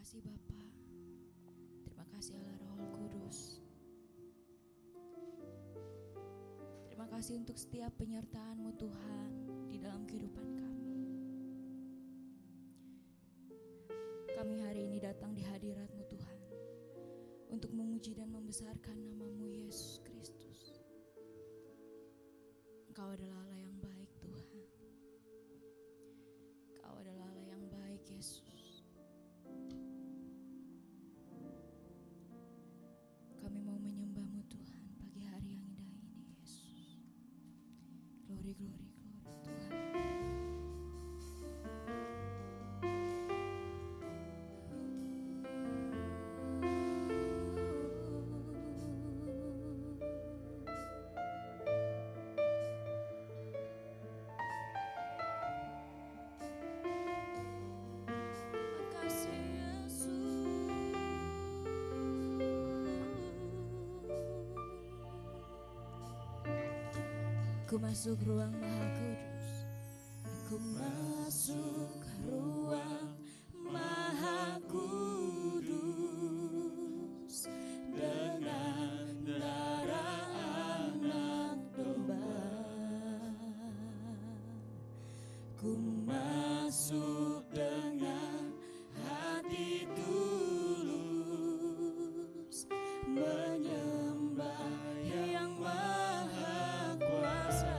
kasih Bapa. Terima kasih Allah Roh Kudus. Terima kasih untuk setiap penyertaan-Mu Tuhan di dalam kehidupan kami. Kami hari ini datang di hadirat-Mu Tuhan untuk memuji dan membesarkan nama-Mu Yesus Kristus. Engkau adalah Allah yang baik Tuhan. Engkau adalah Allah yang baik Yesus. Kami mau menyembah-Mu Tuhan pagi hari yang indah ini Yesus. Glory, glory, glory Tuhan. Aku masuk ruang Maha Kudus. Aku masuk ruang Maha Kudus dengan darah anak domba. Ku masuk dengan hati tulus menyembah yang Maha Kuasa.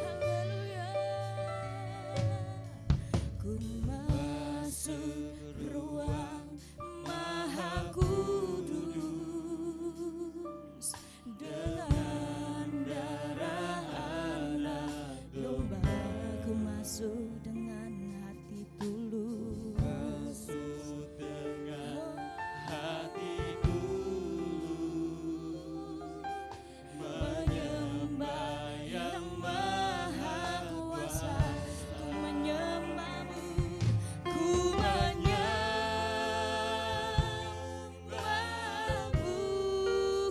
Haleluya. Ku masuk ruang Maha Kudus dengan darah anak domba. Ku masuk dengan hati tulus. Masuk dengan hati tulus menyembah yang Maha Kuasa. Ku menyembah-Mu, ku menyembah-Mu,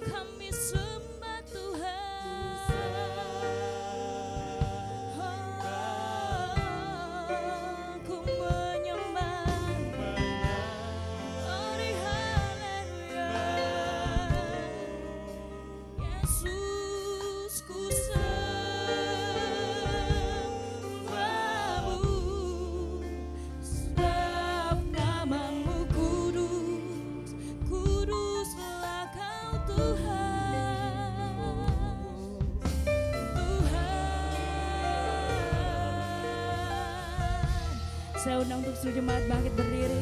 kami sembah Tuhan. Ku menyembah, Ori haleluya. Yesus ku sembah-Mu, sebab nama-Mu kudus, kuduslah Kau Tuhan. Saya undang untuk seluruh jemaat bangkit berdiri.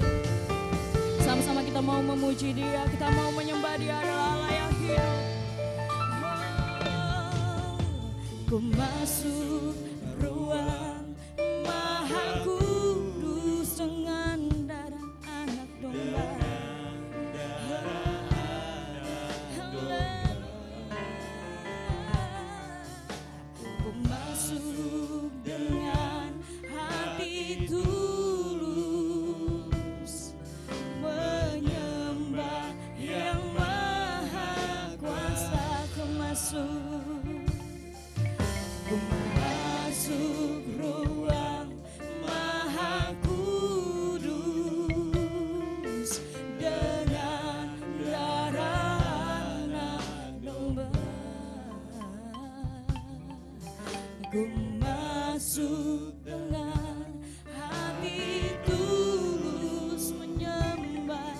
Sama-sama kita mau memuji Dia, kita mau menyembah Dia adalah Allah yang hidup. Ku masuk ruang Maha Kudus dengan darah anak domba. Ku masuk dengan hati tulus menyembah yang Maha Kuasa. Ku masuk ruang Maha Kudus dengan darah anak domba. Ku masuk dengan hati tulus menyembah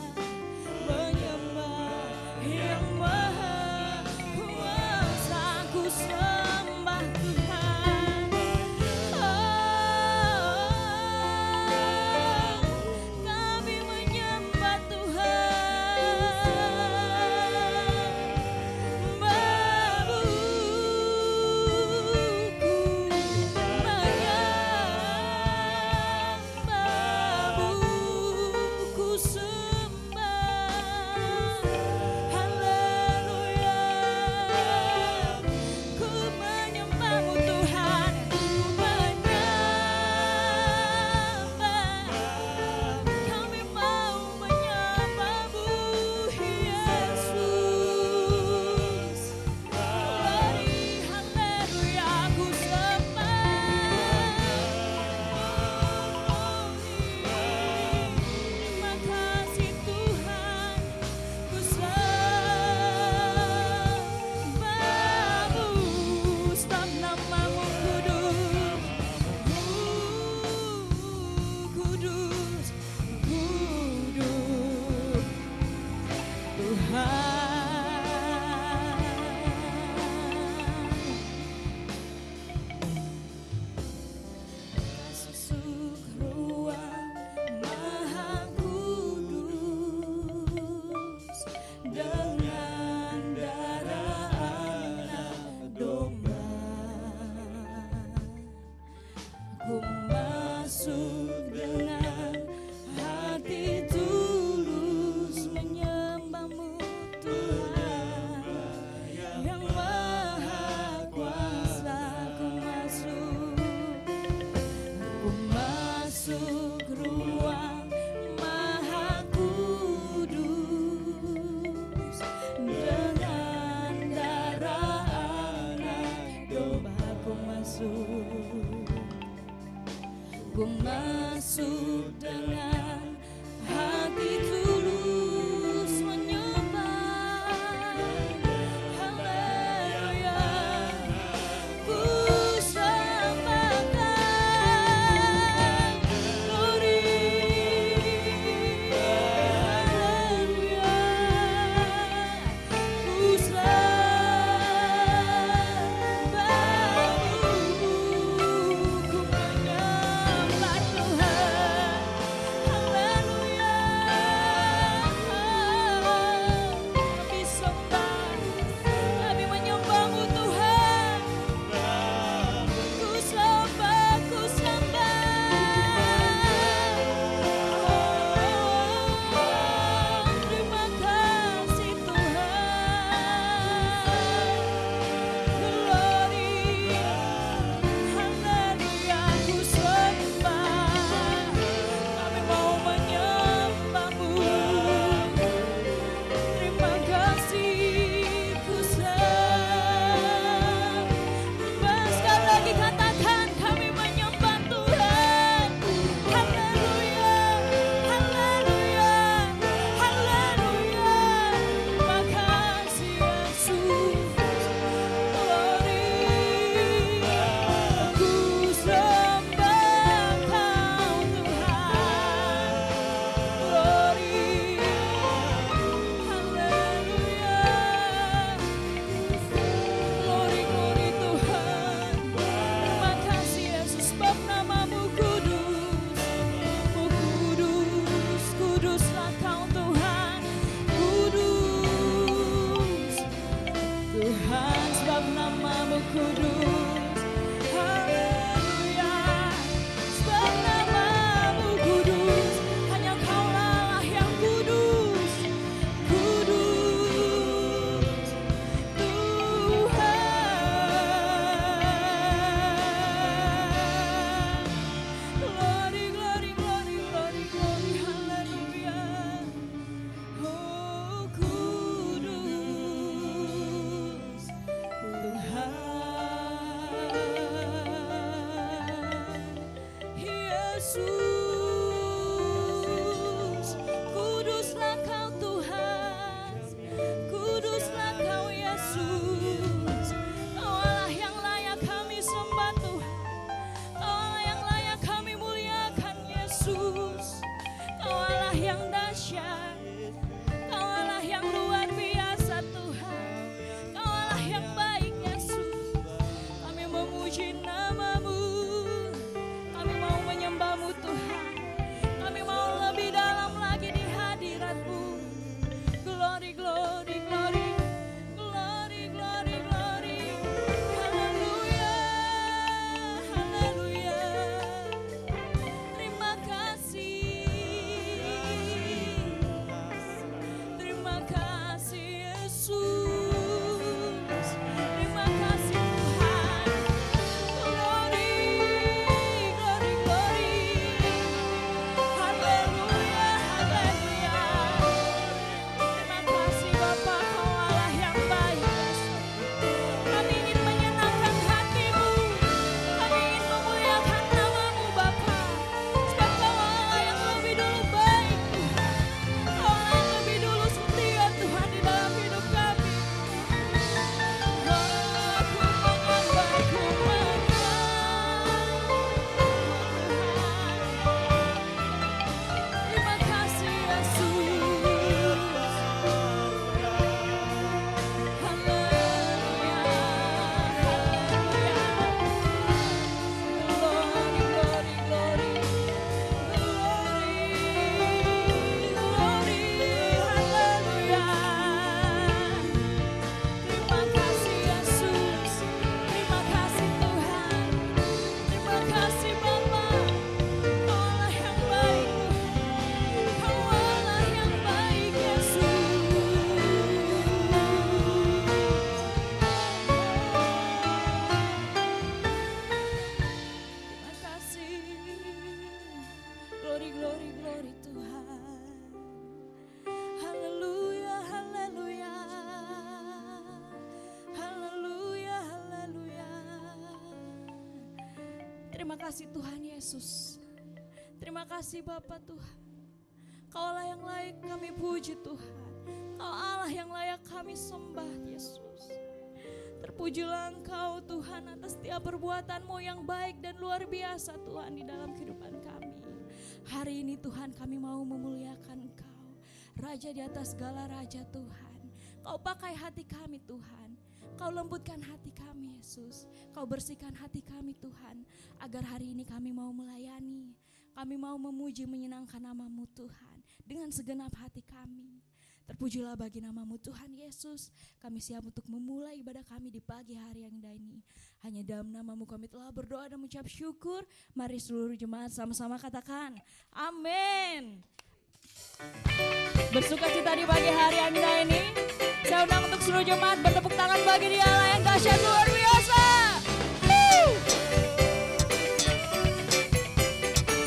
yang Maha Kuasa. Ku sembah Tuhan. Kami menyembah Tuhan. Babu ku menyembah kudus. Haleluya. Sebab namamu kudus, hanya Kaulah yang kudus. Kudus Tuhan. Glory, glory, glory, glory, glory, haleluya. Oh kudus Tuhan. Yesus, kuduslah Kau Tuhan, kuduslah Kau Yesus. Kau Allah yang layak kami sembah Tuhan, Kau Allah yang layak kami muliakan Yesus. Kau Allah yang dahsyat, Kau Allah yang luar biasa Tuhan, Kau Allah yang baik Yesus. Kami memuji nama-Mu, kami mau menyembah-Mu Tuhan, kami mau lebih dalam lagi di hadirat-Mu. Glory, glory, glory, glory, glory, glory. Haleluya, haleluya. Terima kasih, terima kasih Yesus, terima kasih Tuhan. Glory, glory, glory. Haleluya, haleluya. Terima kasih Bapa, Kau Allah yang baik Yesus. Kami ingin menyenangkan hati-Mu, kami ingin memuliakan nama-Mu Bapa. Sebab Kau Allah yang lebih dulu baik Tuhan, Kau Allah yang lebih dulu setia Tuhan di dalam hidup kami. Aku menyembah, ku terima kasih Yesus. Haleluya, haleluya. Glory, glory, glory. Glory, haleluya. Terima kasih Yesus, terima kasih Tuhan, terima kasih Bapa. Kau Allah yang baik Tuhan, Kau Allah yang baik Yesus. Terima kasih. Glory, glory, glory Tuhan. Haleluya, haleluya. Haleluya, haleluya. Terima kasih Tuhan Yesus. Terima kasih Bapa Tuhan. Kau Allah yang layak kami puji Tuhan. Kau Allah yang layak kami sembah Yesus. Terpujilah Engkau Tuhan atas setiap perbuatan-Mu yang baik dan luar biasa Tuhan di dalam kehidupan kami. Hari ini Tuhan kami mau memuliakan Engkau, Raja di atas segala raja Tuhan. Kau pakai hati kami Tuhan, Kau lembutkan hati kami Yesus. Kau bersihkan hati kami Tuhan, agar hari ini kami mau melayani, kami mau memuji menyenangkan nama-Mu Tuhan dengan segenap hati kami. Terpujilah bagi nama-Mu Tuhan Yesus. Kami siap untuk memulai ibadah kami di pagi hari yang indah ini. Hanya dalam nama-Mu kami telah berdoa dan mengucap syukur. Mari seluruh jemaat sama-sama katakan amin. Bersukacita di pagi hari yang indah ini. Saya undang untuk seluruh jemaat bertepuk tangan bagi Dia Allah yang dahsyat luar biasa.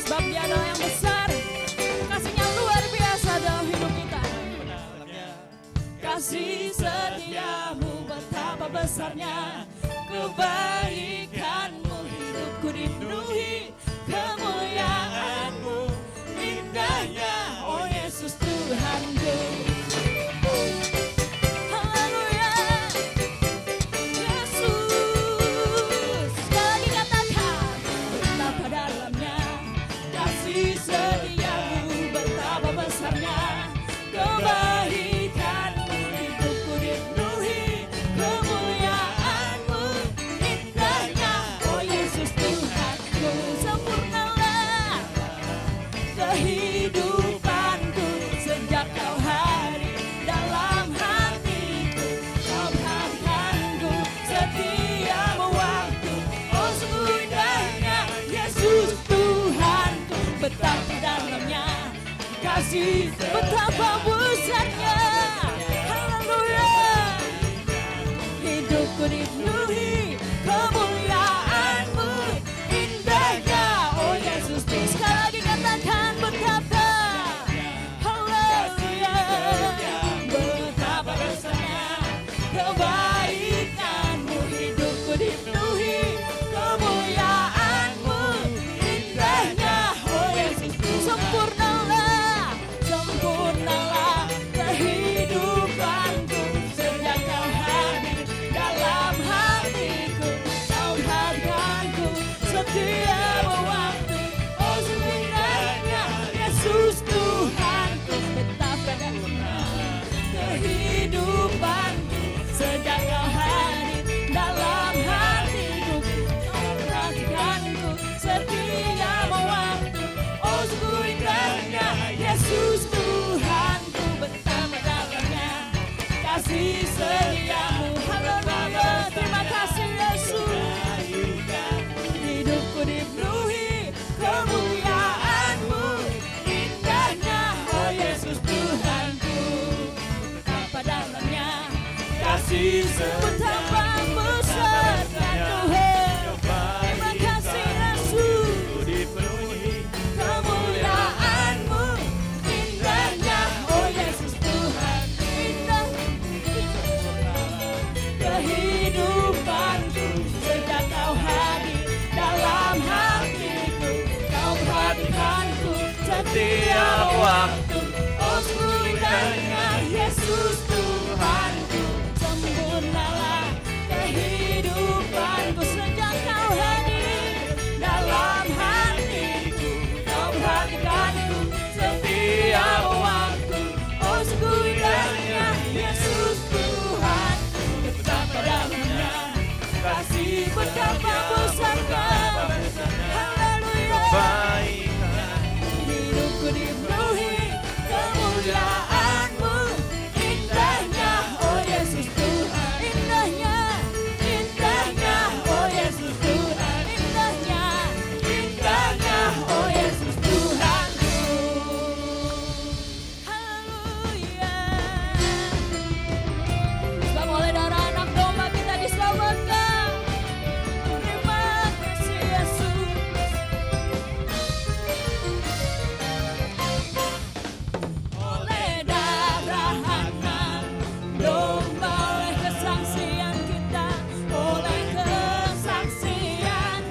Sebab Dia adalah yang besar, kasih-Nya luar biasa dalam hidup kita. Kasih setia-Mu betapa besarnya, kebaikan-Mu hidupku dipenuhi, kemuliaan-Mu indahnya, oh Yesus Tuhanku. Haleluya, Yesus. Sekali lagi katakan, betapa dalamnya kasih setia-Mu, betapa besarnya kebaikan-Mu hidupku dipenuhi, kemuliaan-Mu indahnya, kasih betapa besarnya. Haleluya. Hidupku dipenuhi kemuliaan-Mu, indahnya oh Yesus. Sekali lagi katakan betapa. Haleluya. Betapa besarnya kebaikan-Mu. Hidupku dipenuhi kemuliaan-Mu, indahnya oh Yesus. Sempurnalah, sempurnalah kehidupanku sejak Kau hadir dalam hatiku. Kau perhatikanku setiap waktu. Oh sungguh indahnya Yesus Tuhanku. Betapa indahnya kehidupanku sejak Kau hadir dalam hatiku. Kau perhatikanku setiap waktu. Oh sungguh indahnya Yesus Tuhanku. Betapa dalamnya kasih setiamu. Haleluya. Terima kasih Yesus. Hidupku dipenuhi kemuliaan-Mu, indahnya oh Yesus Tuhanku. Betapa dalamnya kasih betapa besarnya Tuhan. Terima kasih Yesus. Kemuliaan-Mu, indahnya oh Yesus Tuhan. Indah kehidupanku sejak Kau hadir dalam hatiku. Kau perhatikanku setiap waktu. Oh sungguh indahnya Yesus Tuhanku. Sempurnalah kehidupanku sejak Kau hadir dalam hatiku. Kau perhatikanku setiap waktu. Oh sungguh indahnya Yesus Tuhanku. Betapa dalamnya kasih betapa besarnya. Haleluya. Hidupku dipenuhi kemuliaan-Mu, indahnya oh Yesus Tuhan. Indahnya, indahnya oh Yesus Tuhan. Indahnya, indahnya oh Yesus Tuhanku. Haleluya. Sebab oleh darah anak domba kita diselamatkan. Terima kasih Yesus. Oleh darah anak domba, oleh kesaksian kita, oleh kesaksian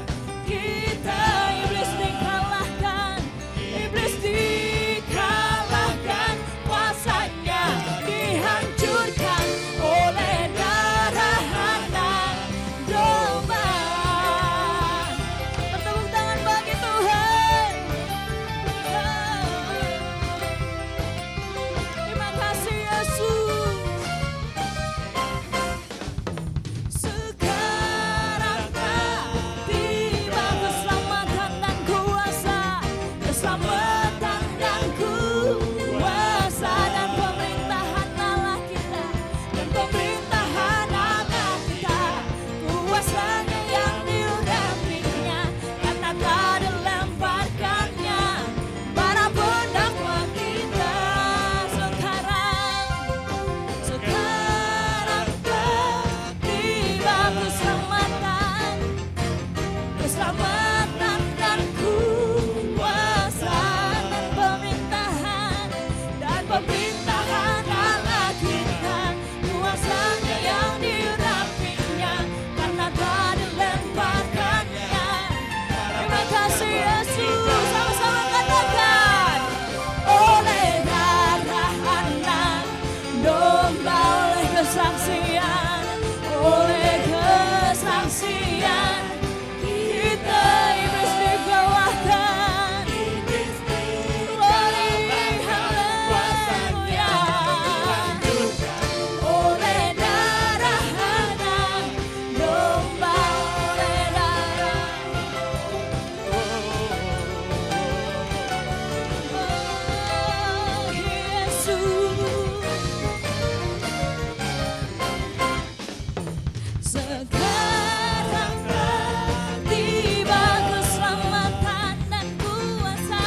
kita, iblis dikalahkan, iblis dikalahkan, kuasanya dihancurkan oleh darah anak domba. Bertepuk tangan bagi Tuhan. Terima kasih Yesus. Sekarang tiba keselamatan dan kuasa, keselamatan dan kuasa dan pemerintahan Allah kita, dan pemerintahan Allah kita, kuasanya yang diurapinya, karena tak dilemparkannya para pendakwa kita. Sekarang tiba keselamatan, keselamatan dan kuasa dan pemerintahan Allah kita, kuasanya yang diurapinya, karena tak dilemparkannya. Terima kasih Yesus. Sama-sama katakan. Oleh darah anak domba, oleh kesaksian, oleh kesaksian kita, iblis dikalahkan. Glory, haleluya. Oleh darah anak domba, oleh darah oh Yesus. Sekarang tiba keselamatan dan kuasa,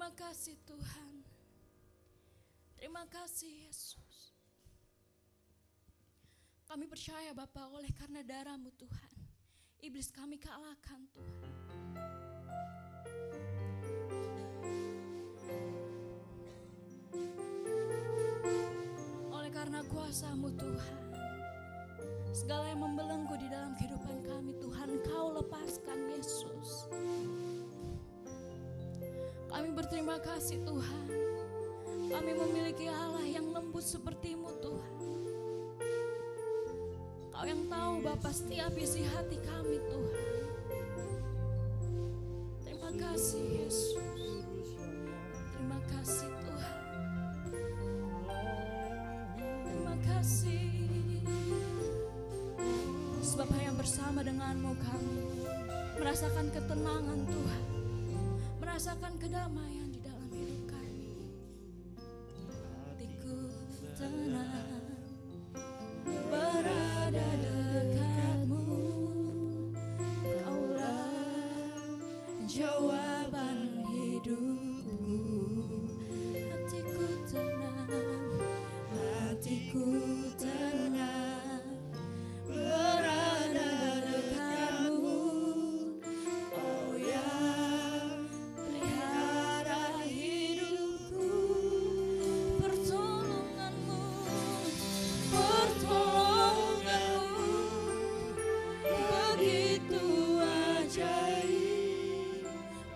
Terima kasih Tuhan. Terima kasih Yesus. Kami percaya Bapa, oleh karena darah-Mu Tuhan, iblis kami kalahkan Tuhan. Oleh karena kuasa-Mu Tuhan, segala yang membelenggu di dalam kehidupan kami Tuhan, Kau lepaskan Yesus. Kami berterima kasih Tuhan, kami memiliki Allah yang lembut seperti-Mu Tuhan. Kau yang tahu Bapa setiap isi hati kami Tuhan. Terima kasih Yesus. Terima kasih Tuhan. Terima kasih. Sebab hanya bersama dengan-Mu kami merasakan ketenangan Tuhan, merasakan kedamaian di dalam hidup kami. Hatiku tenang berada dekat-Mu, Kaulah jawaban hidupku. Hatiku tenang, hatiku tenang berada dekat-Mu. Oh ya, pelihara hidupku. Pertolongan-Mu, pertolongan-Mu begitu ajaib.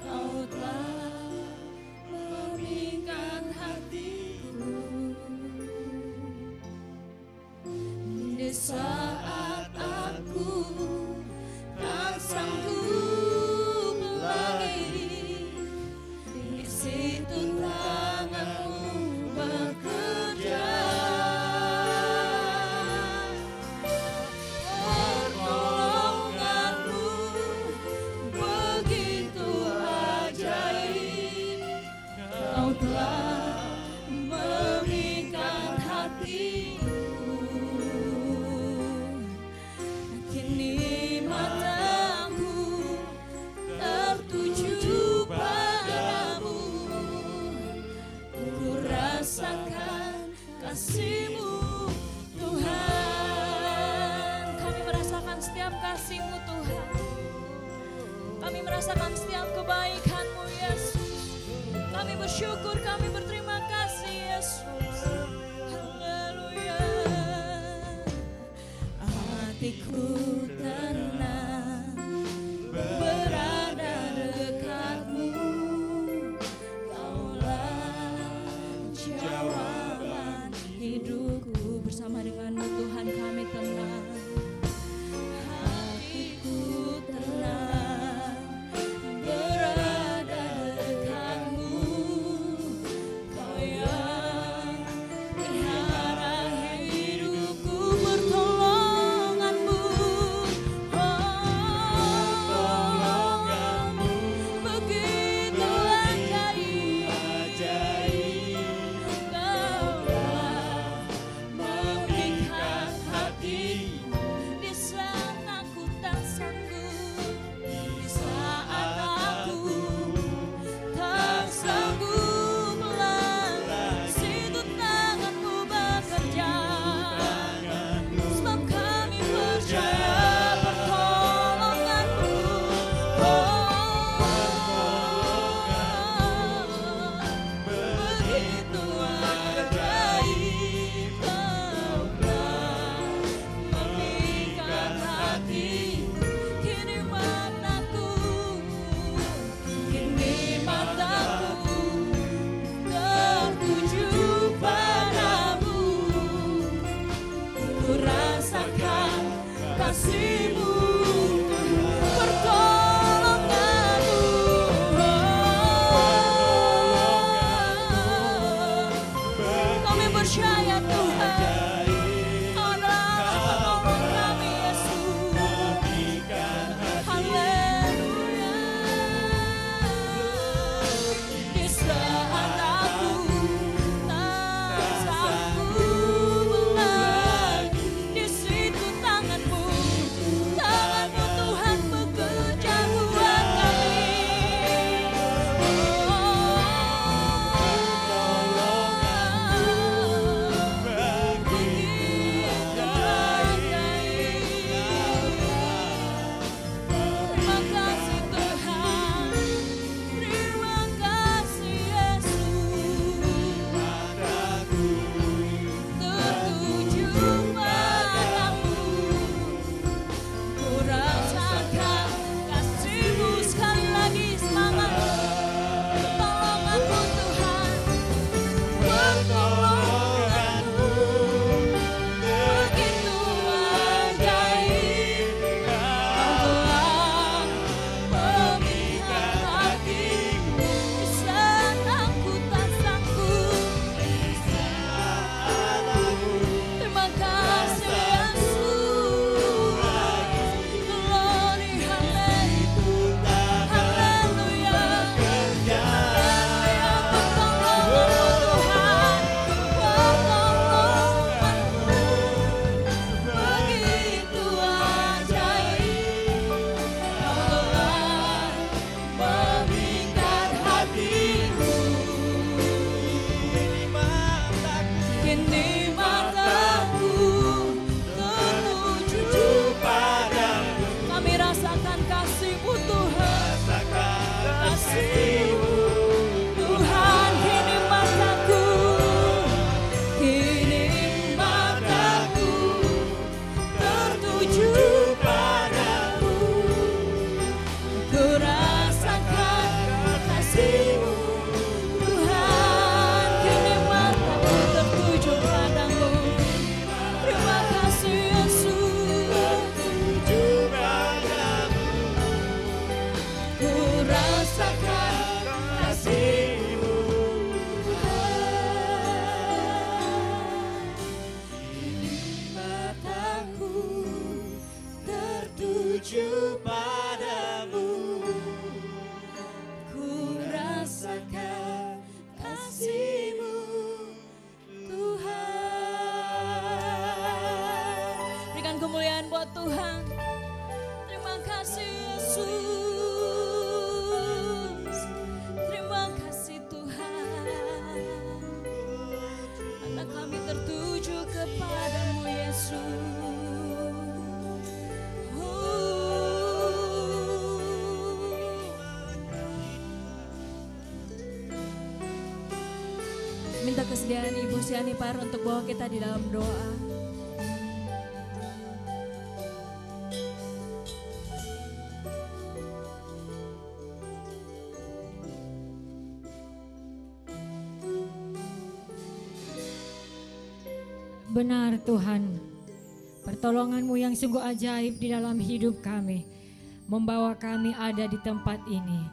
Kau telah memikirkan hatiku. Di saat aku tak sanggup lagi, di situ tangan-Mu bekerja. Pertolongan-Mu begitu ajaib. Kau telah memikirkan hatiku. Kini mataku tertuju padamu, ku rasakan kasih-Mu Tuhan. Kami merasakan setiap kasih-Mu Tuhan, kami merasakan setiap kebaikan-Mu Yesus. Kami bersyukur, kami berterima kasih Yesus. Haleluya. Hatiku tenang berada dekat-Mu, Kaulah jawaban hidupku. Bersama dengan-Mu Tuhan kami tenang. Hatiku tenang berada dekat-Mu, Kau yang pelihara hidupku. Pertolongan-Mu, pertolongan-Mu begitu ajaib. Kau telah memikirkan hatiku. Di saat aku tak sanggup, di saat aku tak sanggup lagi, situ tangan-Mu bekerja. Sebab kami percaya pertolongan-Mu, begitu ajaib. Kau telah memikirkan hatiku. Kini mataku tertuju padamu, ku rasakan kasih-Mu. Pertolongan-Mu Minta kesediaan Ibu Siani Par untuk bawa kita di dalam doa. Benar Tuhan, pertolongan-Mu yang sungguh ajaib di dalam hidup kami, membawa kami ada di tempat ini.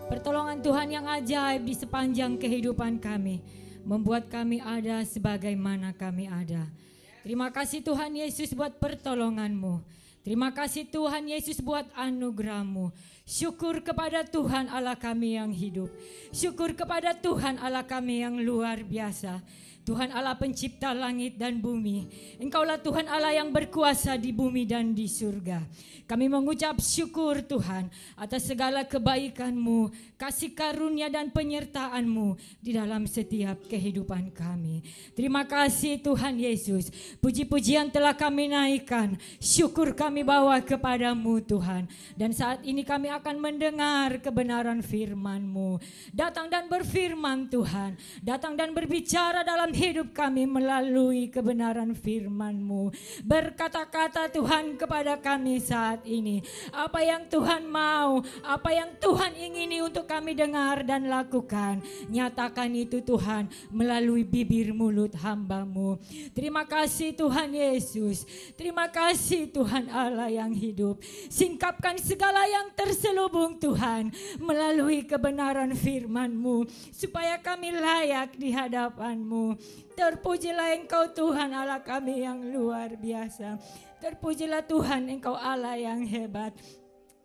Pertolongan Tuhan yang ajaib di sepanjang kehidupan kami, membuat kami ada sebagaimana kami ada. Terima kasih Tuhan Yesus buat pertolongan-Mu. Terima kasih Tuhan Yesus buat anugerah-Mu. Syukur kepada Tuhan Allah kami yang hidup. Syukur kepada Tuhan Allah kami yang luar biasa. Tuhan Allah pencipta langit dan bumi. Engkaulah Tuhan Allah yang berkuasa di bumi dan di surga. Kami mengucap syukur Tuhan atas segala kebaikan-Mu, kasih karunia dan penyertaan-Mu di dalam setiap kehidupan kami. Terima kasih Tuhan Yesus. Puji-pujian telah kami naikkan. Syukur kami bawa kepada-Mu Tuhan. Dan saat ini kami akan mendengar kebenaran firman-Mu. Datang dan berfirman Tuhan. Datang dan berbicara dalam hidup kami melalui kebenaran firman-Mu. Berkata-kata Tuhan kepada kami saat ini. Apa yang Tuhan mau, apa yang Tuhan ingini untuk kami dengar dan lakukan. Nyatakan itu Tuhan melalui bibir mulut hamba-Mu. Terima kasih Tuhan Yesus. Terima kasih Tuhan Allah yang hidup. Singkapkan segala yang terselubung Tuhan melalui kebenaran firman-Mu. Supaya kami layak di hadapan-Mu. Terpujilah Engkau Tuhan Allah kami yang luar biasa. Terpujilah Tuhan Engkau Allah yang hebat.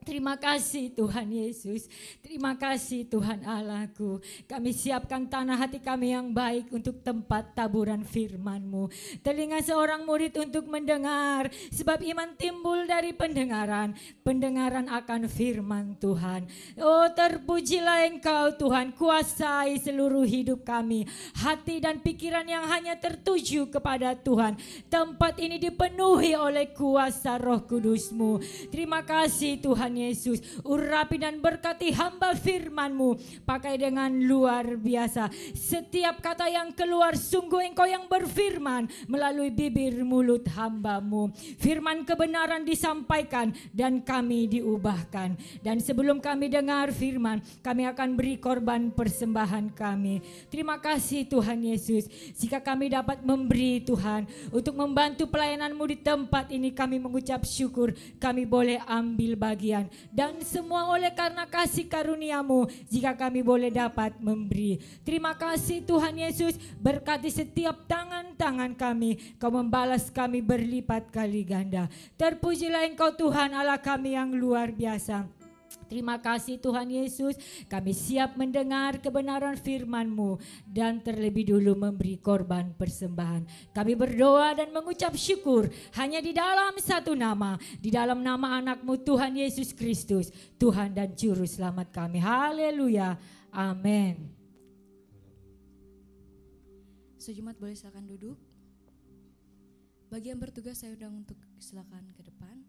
Terima kasih Tuhan Yesus. Terima kasih Tuhan Allahku. Kami siapkan tanah hati kami yang baik untuk tempat taburan firman-Mu. Telinga seorang murid untuk mendengar. Sebab iman timbul dari pendengaran. Pendengaran akan firman Tuhan. Oh terpujilah Engkau Tuhan. Kuasai seluruh hidup kami. Hati dan pikiran yang hanya tertuju kepada Tuhan. Tempat ini dipenuhi oleh kuasa Roh Kudus-Mu. Terima kasih Tuhan Yesus, urapi dan berkati hamba firman-Mu, pakai dengan luar biasa. Setiap kata yang keluar sungguh Engkau yang berfirman melalui bibir mulut hamba-Mu. Firman kebenaran disampaikan dan kami diubahkan. Dan sebelum kami dengar firman, kami akan beri korban persembahan kami. Terima kasih Tuhan Yesus, jika kami dapat memberi Tuhan untuk membantu pelayanan-Mu di tempat ini, kami mengucap syukur kami boleh ambil bagian. Dan semua oleh karena kasih karunia-Mu, jika kami boleh dapat memberi. Terima kasih Tuhan Yesus, berkati setiap tangan-tangan kami. Kau membalas kami berlipat kali ganda. Terpujilah Engkau Tuhan Allah kami yang luar biasa. Terima kasih Tuhan Yesus, kami siap mendengar kebenaran firman-Mu dan terlebih dulu memberi korban persembahan. Kami berdoa dan mengucap syukur hanya di dalam satu nama, di dalam nama anak-Mu Tuhan Yesus Kristus, Tuhan dan Juru Selamat kami. Haleluya, amin. Sejumlah boleh silakan duduk. Bagi yang bertugas saya undang untuk silakan ke depan.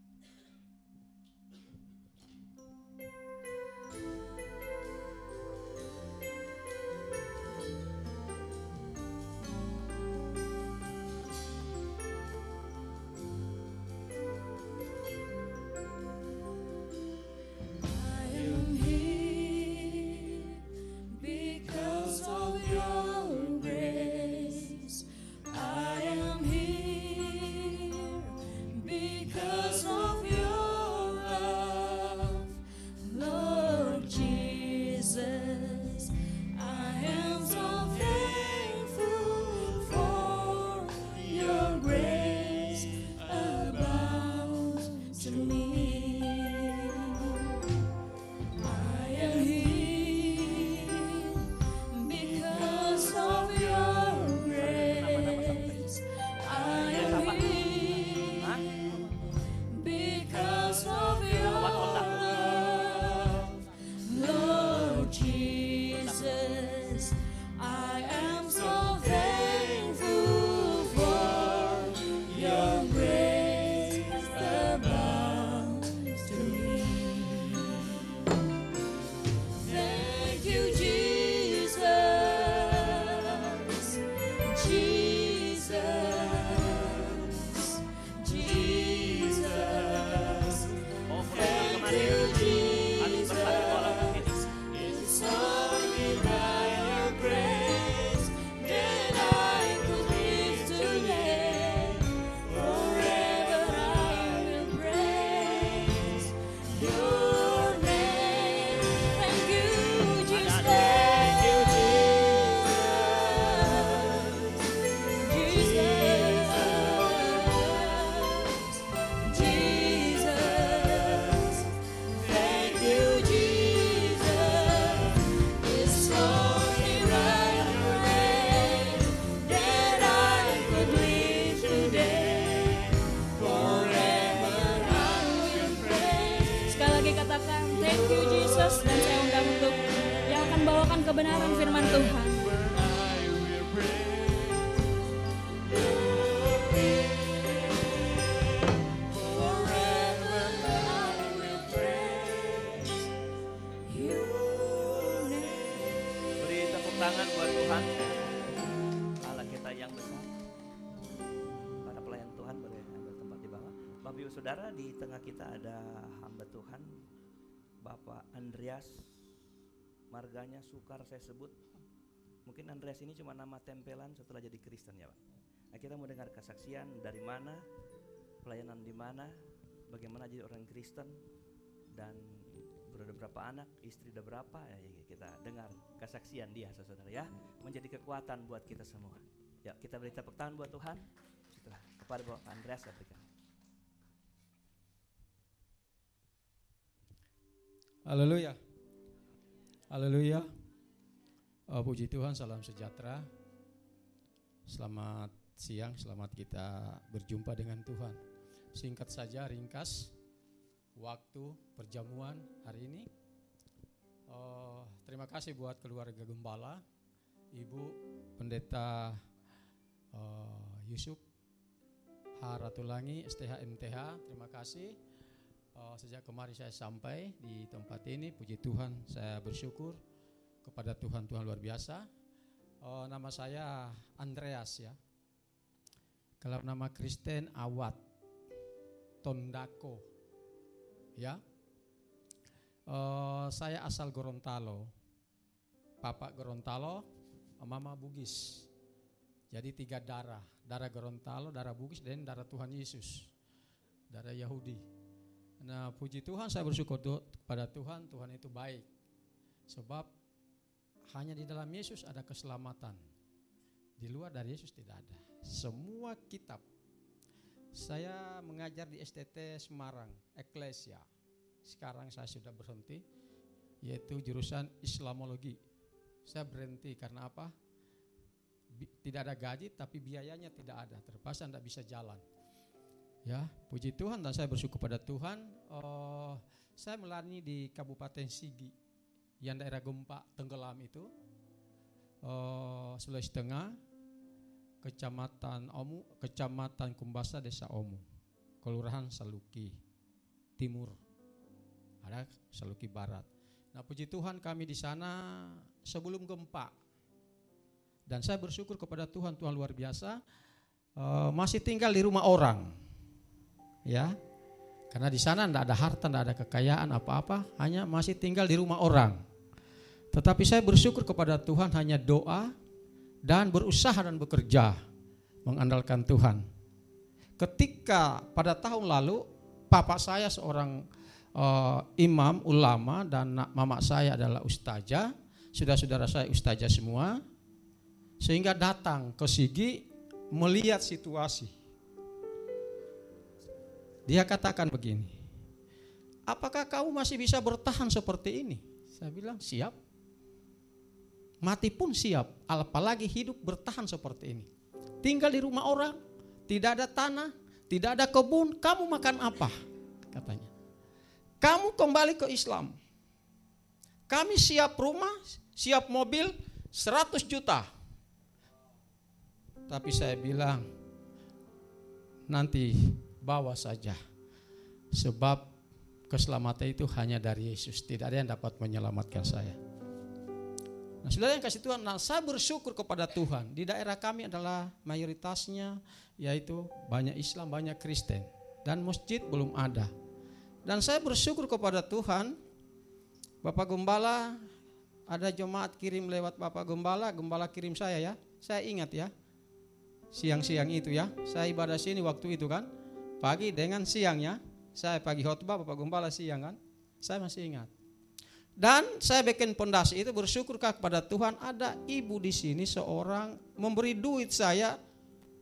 Because katakan thank you Jesus, dan saya undang untuk yang akan bawakan kebenaran firman Tuhan. Beri tepuk tangan buat Tuhan, Allah kita yang besar. Para pelayan Tuhan boleh ambil tempat di bawah. Bapak Ibu Saudara, di tengah kita ada hamba Tuhan Bapak Andreas, marganya Sukar saya sebut. Mungkin Andreas ini cuma nama tempelan setelah jadi Kristen ya Pak. Nah, kita mau dengar kesaksian dari mana, pelayanan di mana, bagaimana jadi orang Kristen, dan udah berapa anak, istri udah berapa, ya, kita dengar kesaksian dia saudara ya, menjadi kekuatan buat kita semua. Ya, kita beri tepuk tangan buat Tuhan. Itulah kepada Bapak Andreas saya berikan. Haleluya. Haleluya. Puji Tuhan, salam sejahtera. Selamat siang, selamat kita berjumpa dengan Tuhan. Singkat saja, ringkas waktu perjamuan hari ini. Terima kasih buat keluarga Gembala, Ibu Pendeta Yusuf Haratulangi STH MTH. Terima kasih. Sejak kemarin saya sampai di tempat ini, puji Tuhan, saya bersyukur kepada Tuhan luar biasa. Nama saya Andreas ya. Kalau nama Kristen Awat Tondako ya. Saya asal Gorontalo, Papa Gorontalo, Mama Bugis. Jadi 3 darah, darah Gorontalo, darah Bugis, dan darah Tuhan Yesus, darah Yahudi. Nah, puji Tuhan, saya bersyukur kepada Tuhan. Tuhan itu baik, sebab hanya di dalam Yesus ada keselamatan. Di luar dari Yesus tidak ada. Semua kitab. Saya mengajar di STT Semarang, Eklesia. Sekarang saya sudah berhenti, yaitu jurusan Islamologi. Saya berhenti karena apa? Tidak ada gaji, tapi biayanya tidak ada. Terpaksa tidak bisa jalan. Ya, puji Tuhan, dan saya bersyukur pada Tuhan. Saya melayani di Kabupaten Sigi, yang daerah gempa tenggelam itu, Sulawesi Tengah, Kecamatan Omu, Kecamatan Kumbasa, Desa Omu, Kelurahan Saluki Timur, ada Saluki Barat. Nah, puji Tuhan, kami di sana sebelum gempa, dan saya bersyukur kepada Tuhan, Tuhan luar biasa. Masih tinggal di rumah orang, ya, karena di sana tidak ada harta, tidak ada kekayaan apa-apa, hanya masih tinggal di rumah orang. Tetapi saya bersyukur kepada Tuhan, hanya doa dan berusaha dan bekerja mengandalkan Tuhan. Ketika pada tahun lalu, papa saya seorang imam ulama dan mama saya adalah ustazah, saudara-saudara saya ustazah semua, sehingga datang ke Sigi melihat situasi. Dia katakan begini, apakah kamu masih bisa bertahan seperti ini? Saya bilang siap. Mati pun siap, apalagi hidup bertahan seperti ini. Tinggal di rumah orang, tidak ada tanah, tidak ada kebun, kamu makan apa? Katanya. Kamu kembali ke Islam. Kami siap rumah, siap mobil, 100 juta. Tapi saya bilang, nanti bawa saja. Sebab keselamatan itu hanya dari Yesus, tidak ada yang dapat menyelamatkan saya. Nah, saudara yang kasih Tuhan, nah, saya bersyukur kepada Tuhan. Di daerah kami adalah mayoritasnya yaitu banyak Islam, banyak Kristen, dan masjid belum ada. Dan saya bersyukur kepada Tuhan, Bapak Gembala, ada jemaat kirim lewat Bapak Gembala, Gembala kirim saya ya. Saya ingat ya, siang-siang itu ya, saya ibadah sini waktu itu kan, pagi dengan siangnya, saya pagi khotbah, Bapak Gembala siang kan, saya masih ingat. Dan saya bikin pondasi itu, bersyukurkah kepada Tuhan, ada ibu di sini seorang memberi duit saya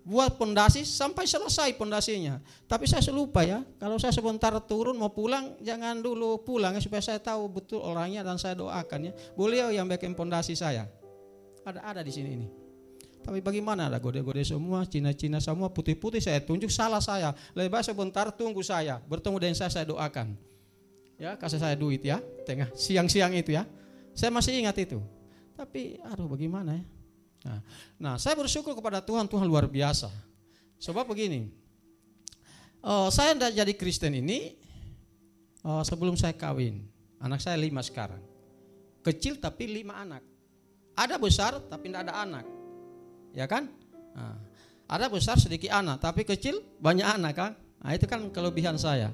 buat pondasi sampai selesai pondasinya. Tapi saya lupa ya, kalau saya sebentar turun mau pulang, jangan dulu pulang ya, supaya saya tahu betul orangnya dan saya doakan ya. Beliau yang bikin pondasi saya. Ada di sini ini. Tapi bagaimana, ada gode-gode semua, Cina-Cina semua, putih-putih, saya tunjuk salah saya. Lebih baik sebentar tunggu saya, bertemu dengan saya doakan. ya kasih saya duit ya, tengah siang-siang itu ya. Saya masih ingat itu. Tapi aduh bagaimana ya. Nah saya bersyukur kepada Tuhan, Tuhan luar biasa. Sebab begini, saya tidak jadi Kristen ini sebelum saya kawin. Anak saya 5 sekarang. Kecil tapi 5 anak. Ada besar tapi tidak ada anak. Ya kan? Ada besar sedikit anak, tapi kecil banyak anak kan? Nah, itu kan kelebihan saya.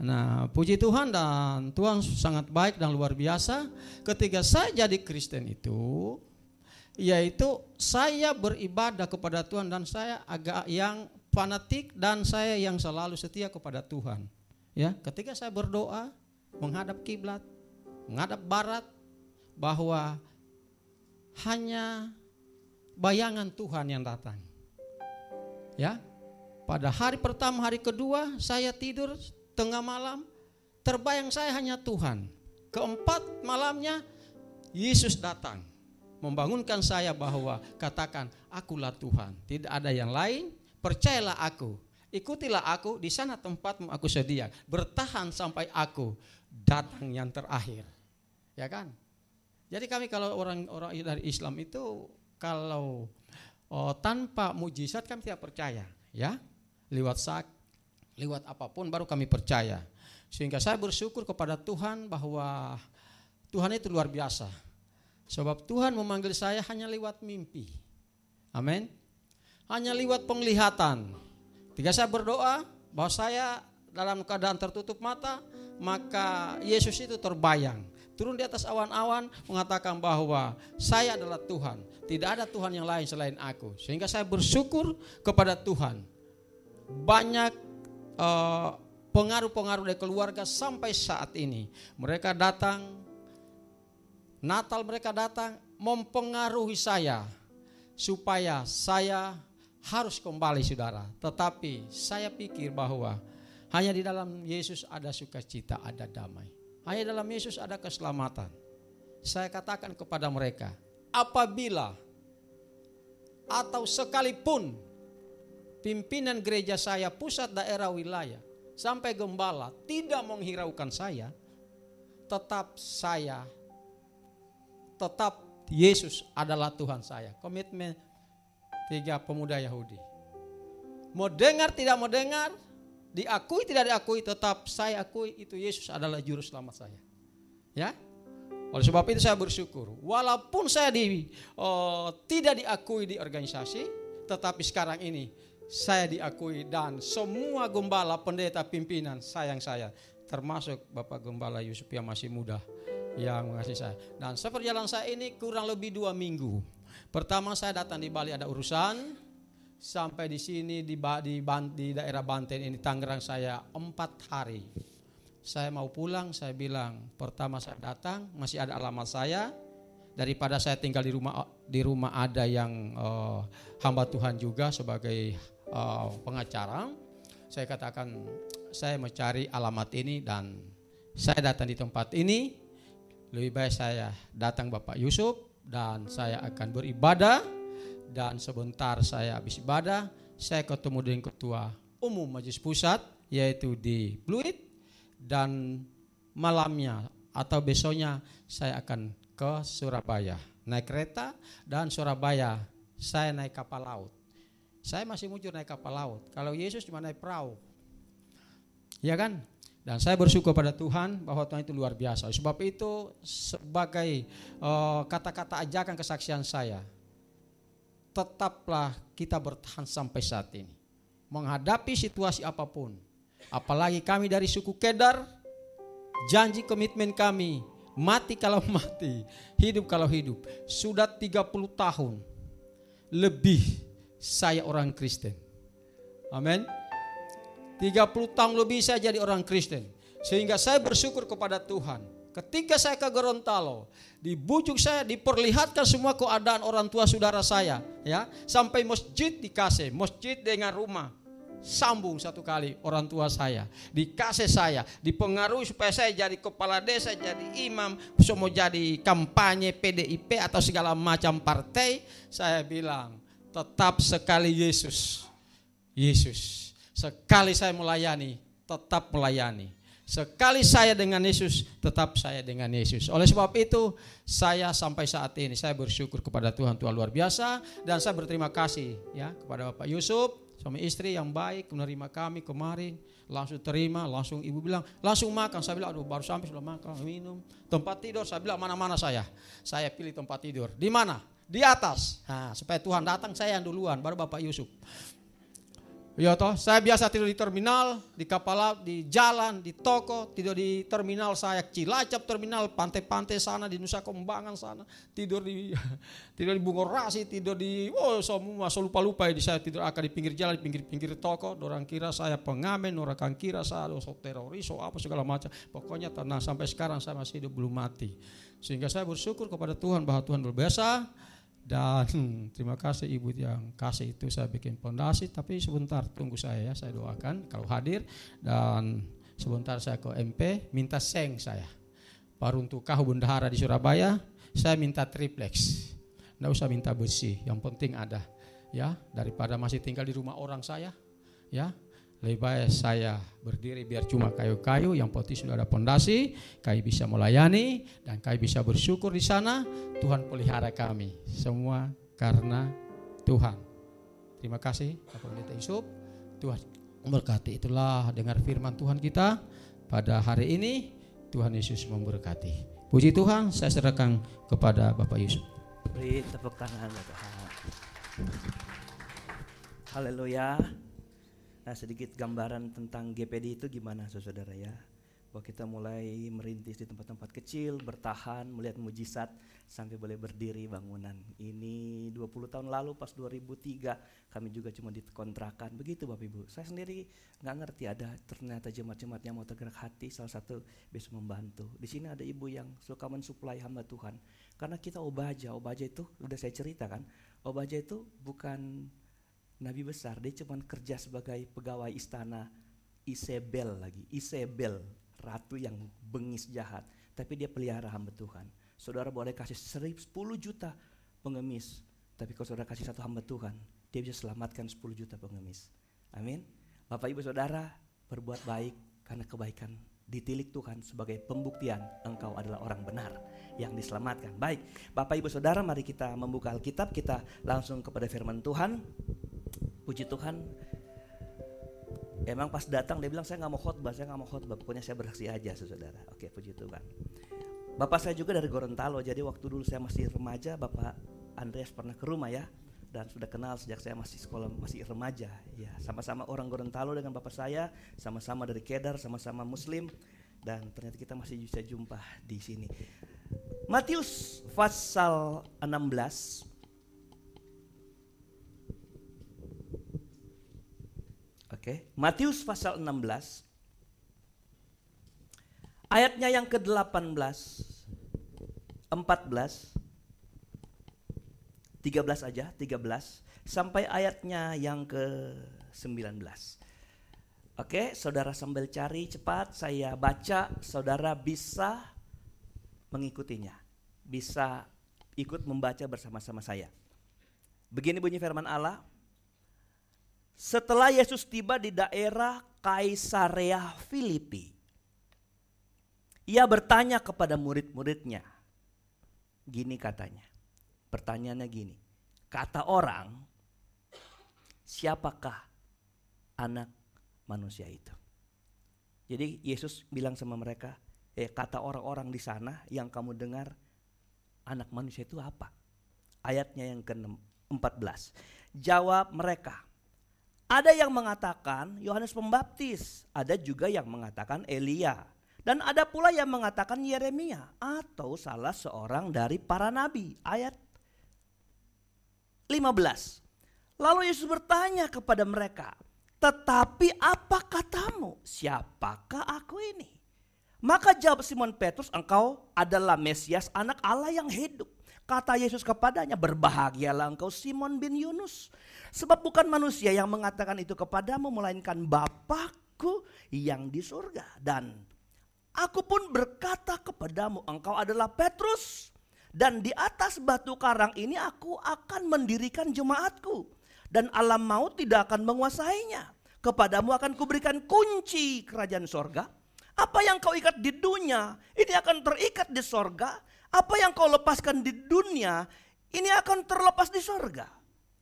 Nah, puji Tuhan, dan Tuhan sangat baik dan luar biasa. Ketika saya jadi Kristen itu, yaitu saya beribadah kepada Tuhan, dan saya agak yang fanatik, dan saya yang selalu setia kepada Tuhan. Ya, ketika saya berdoa menghadap kiblat, menghadap barat, bahwa hanya bayangan Tuhan yang datang. Ya, pada hari pertama, hari kedua saya tidur tengah malam, terbayang saya hanya Tuhan. Keempat malamnya Yesus datang membangunkan saya bahwa katakan, akulah Tuhan, tidak ada yang lain, percayalah aku, ikutilah aku, di sana tempatmu aku sedia, bertahan sampai aku datang yang terakhir. Ya kan? Jadi kami kalau orang-orang dari Islam itu kalau tanpa mujizat kami tidak percaya, ya. Lewat apapun baru kami percaya. Sehingga saya bersyukur kepada Tuhan bahwa Tuhan itu luar biasa. Sebab Tuhan memanggil saya hanya lewat mimpi. Amin. Hanya lewat penglihatan. Ketika saya berdoa bahwa saya dalam keadaan tertutup mata, maka Yesus itu terbayang. Turun di atas awan-awan mengatakan bahwa saya adalah Tuhan. Tidak ada Tuhan yang lain selain aku. Sehingga saya bersyukur kepada Tuhan. Banyak pengaruh-pengaruh dari keluarga sampai saat ini. Mereka datang, Natal mereka datang mempengaruhi saya supaya saya harus kembali saudara. Tetapi saya pikir bahwa hanya di dalam Yesus ada sukacita, ada damai. Hanya dalam Yesus ada keselamatan. Saya katakan kepada mereka, apabila atau sekalipun pimpinan gereja saya, pusat daerah wilayah, sampai gembala tidak menghiraukan saya, tetap Yesus adalah Tuhan saya. Komitmen 3 pemuda Yahudi. Mau dengar tidak mau dengar, diakui tidak diakui, tetap saya akui itu Yesus adalah juru selamat saya. Ya. Oleh sebab itu saya bersyukur. Walaupun saya tidak diakui di organisasi, tetapi sekarang ini saya diakui, dan semua gembala, pendeta, pimpinan sayang saya, termasuk Bapak Gembala Yusuf yang masih muda yang mengasihi saya. Dan seperjalanan saya ini kurang lebih 2 minggu. Pertama saya datang di Bali ada urusan, sampai di sini di daerah Banten ini Tangerang saya 4 hari. Saya mau pulang, saya bilang pertama saya datang masih ada alamat saya, daripada saya tinggal di rumah ada yang hamba Tuhan juga sebagai pengacara. Saya katakan saya mencari alamat ini dan saya datang di tempat ini. Lebih baik saya datang Bapak Yusuf dan saya akan beribadah, dan sebentar saya habis ibadah saya ketemu dengan ketua umum Majelis Pusat yaitu di Pluit, dan malamnya atau besoknya saya akan ke Surabaya naik kereta, dan Surabaya saya naik kapal laut. Saya masih mujur naik kapal laut. Kalau Yesus cuma naik perahu. Ya kan? Dan saya bersyukur pada Tuhan bahwa Tuhan itu luar biasa. Sebab itu sebagai kata-kata ajakan kesaksian saya, tetaplah kita bertahan sampai saat ini. Menghadapi situasi apapun. Apalagi kami dari suku Kedar, janji komitmen kami, mati kalau mati, hidup kalau hidup. Sudah 30 tahun lebih saya orang Kristen. Amin. 30 tahun lebih saya jadi orang Kristen. Sehingga saya bersyukur kepada Tuhan. Ketika saya ke Gorontalo, dibujuk saya, diperlihatkan semua keadaan orang tua saudara saya, ya, sampai masjid dikasih, masjid dengan rumah. Sambung satu kali orang tua saya, dikasih saya, dipengaruhi supaya saya jadi kepala desa, jadi imam, semua jadi kampanye PDIP atau segala macam partai. Saya bilang, tetap sekali Yesus. Sekali saya melayani, tetap melayani. Sekali saya dengan Yesus, tetap saya dengan Yesus. Oleh sebab itu, saya sampai saat ini saya bersyukur kepada Tuhan, Tuhan luar biasa, dan saya berterima kasih ya kepada Bapak Yusuf, suami istri yang baik menerima kami kemarin, langsung terima, langsung ibu bilang, langsung makan. Saya bilang, aduh baru sampai sudah makan, minum. Tempat tidur, saya bilang mana-mana saya pilih tempat tidur. Di mana? Di atas. Nah, supaya Tuhan datang, saya yang duluan, baru Bapak Yusuf. Ya toh, saya biasa tidur di terminal, di kapal laut, di jalan, di toko, tidur di terminal saya Cilacap terminal, pantai-pantai sana di Nusa Kambangan sana, tidur di Bungorasi, tidur di semua lupa-lupa ya, saya tidur akan di pinggir jalan, di pinggir toko, orang kira saya pengamen, orang kan kira saya teroris, apa segala macam. Pokoknya tenang, sampai sekarang saya masih hidup belum mati. Sehingga saya bersyukur kepada Tuhan bahwa Tuhan berbiasa. Dan terima kasih ibu yang kasih itu, saya bikin fondasi, tapi sebentar tunggu saya ya, saya doakan kalau hadir. Dan sebentar saya ke MP minta seng saya baru untuk kahu bendahara di Surabaya, saya minta triplex, nggak usah minta bersih, yang penting ada ya, daripada masih tinggal di rumah orang saya ya. Lebih baik saya berdiri biar cuma kayu-kayu, yang penting sudah ada fondasi, kami bisa melayani dan kami bisa bersyukur di sana. Tuhan pelihara kami semua karena Tuhan. Terima kasih Bapak Pendeta Yusuf. Tuhan memberkati. Itulah dengar firman Tuhan kita pada hari ini. Tuhan Yesus memberkati. Puji Tuhan, saya serahkan kepada Bapak Yusuf. Beri tepuk tangan ya Tuhan. Haleluya. Nah, sedikit gambaran tentang GPD itu gimana saudara ya, bahwa kita mulai merintis di tempat-tempat kecil, bertahan, melihat mujizat sampai boleh berdiri bangunan. Ini 20 tahun lalu pas 2003 kami juga cuma dikontrakan. Begitu Bapak Ibu, saya sendiri gak ngerti ada ternyata jemaat-jemaat yang mau tergerak hati, salah satu bisa membantu. Di sini ada ibu yang suka mensuplai hamba Tuhan, karena kita Obaja itu udah saya ceritakan, Obaja itu bukan nabi besar, dia cuma kerja sebagai pegawai istana Isabel, ratu yang bengis jahat, tapi dia pelihara hamba Tuhan. Saudara boleh kasih 10 juta pengemis, tapi kalau saudara kasih satu hamba Tuhan, dia bisa selamatkan 10 juta pengemis. Amin. Bapak Ibu Saudara, berbuat baik karena kebaikan ditilik Tuhan sebagai pembuktian engkau adalah orang benar yang diselamatkan. Baik, Bapak Ibu Saudara, mari kita membuka Alkitab, kita langsung kepada firman Tuhan. Puji Tuhan, emang pas datang dia bilang saya nggak mau khotbah, pokoknya saya bersaksi aja saudara. Oke, puji Tuhan. Bapak saya juga dari Gorontalo, jadi waktu dulu saya masih remaja, Bapak Andreas pernah ke rumah ya, dan sudah kenal sejak saya masih sekolah, masih remaja. Ya, sama-sama orang Gorontalo dengan Bapak saya, sama-sama dari Kedar, sama-sama Muslim, dan ternyata kita masih bisa jumpa di sini. Matius pasal 16. Oke, Matius pasal 16 ayatnya yang ke-18, 14, 13 aja, 13 sampai ayatnya yang ke-19. Oke, saudara sambil cari cepat, saya baca, saudara bisa mengikutinya, bisa ikut membaca bersama-sama saya. Begini bunyi firman Allah. Setelah Yesus tiba di daerah Kaisarea Filipi, ia bertanya kepada murid-muridnya. Gini katanya, pertanyaannya gini, kata orang, siapakah anak manusia itu? Jadi Yesus bilang sama mereka, kata orang-orang di sana yang kamu dengar, anak manusia itu apa? Ayatnya yang ke-14, jawab mereka, ada yang mengatakan Yohanes Pembaptis, ada juga yang mengatakan Elia, dan ada pula yang mengatakan Yeremia atau salah seorang dari para nabi. Ayat 15. Lalu Yesus bertanya kepada mereka, tetapi apa katamu? Siapakah aku ini? Maka jawab Simon Petrus, engkau adalah Mesias, anak Allah yang hidup. Kata Yesus kepadanya, berbahagialah engkau Simon bin Yunus, sebab bukan manusia yang mengatakan itu kepadamu, melainkan Bapa-Ku yang di surga. Dan aku pun berkata kepadamu, engkau adalah Petrus, dan di atas batu karang ini aku akan mendirikan jemaatku, dan alam maut tidak akan menguasainya. Kepadamu akan kuberikan kunci kerajaan surga. Apa yang kau ikat di dunia, ini akan terikat di sorga. Apa yang kau lepaskan di dunia, ini akan terlepas di sorga.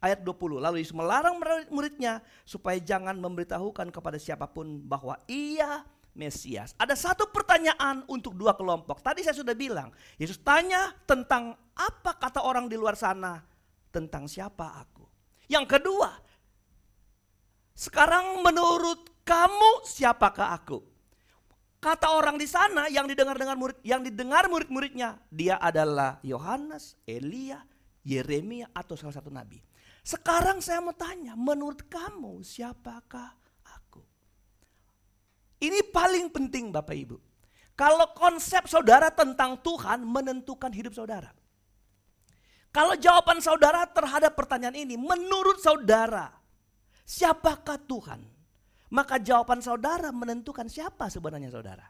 Ayat 20, lalu Yesus melarang muridnya supaya jangan memberitahukan kepada siapapun bahwa ia Mesias. Ada satu pertanyaan untuk dua kelompok. Tadi saya sudah bilang, Yesus tanya tentang apa kata orang di luar sana tentang siapa aku. Yang kedua, sekarang menurut kamu siapakah aku? Kata orang di sana yang didengar murid-muridnya, dia adalah Yohanes, Elia, Yeremia atau salah satu nabi. Sekarang saya mau tanya, menurut kamu siapakah aku? Ini paling penting Bapak Ibu. Kalau konsep saudara tentang Tuhan menentukan hidup saudara. Kalau jawaban saudara terhadap pertanyaan ini, menurut saudara siapakah Tuhan? Maka jawaban saudara menentukan siapa sebenarnya saudara.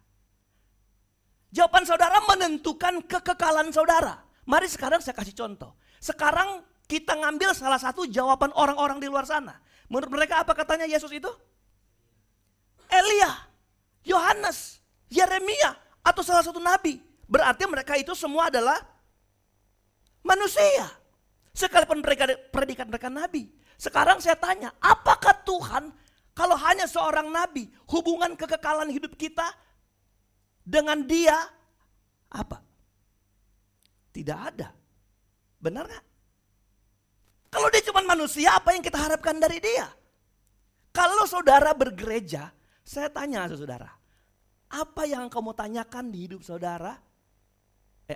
Jawaban saudara menentukan kekekalan saudara. Mari sekarang saya kasih contoh. Sekarang kita ngambil salah satu jawaban orang-orang di luar sana. Menurut mereka apa katanya Yesus itu? Elia, Yohanes, Yeremia atau salah satu nabi. Berarti mereka itu semua adalah manusia. Sekalipun predikat mereka nabi. Sekarang saya tanya, apakah Tuhan kalau hanya seorang nabi, hubungan kekekalan hidup kita dengan dia apa? Tidak ada. Benar gak? Kalau dia cuma manusia, apa yang kita harapkan dari dia? Kalau saudara bergereja, saya tanya saudara, apa yang kamu tanyakan di hidup saudara?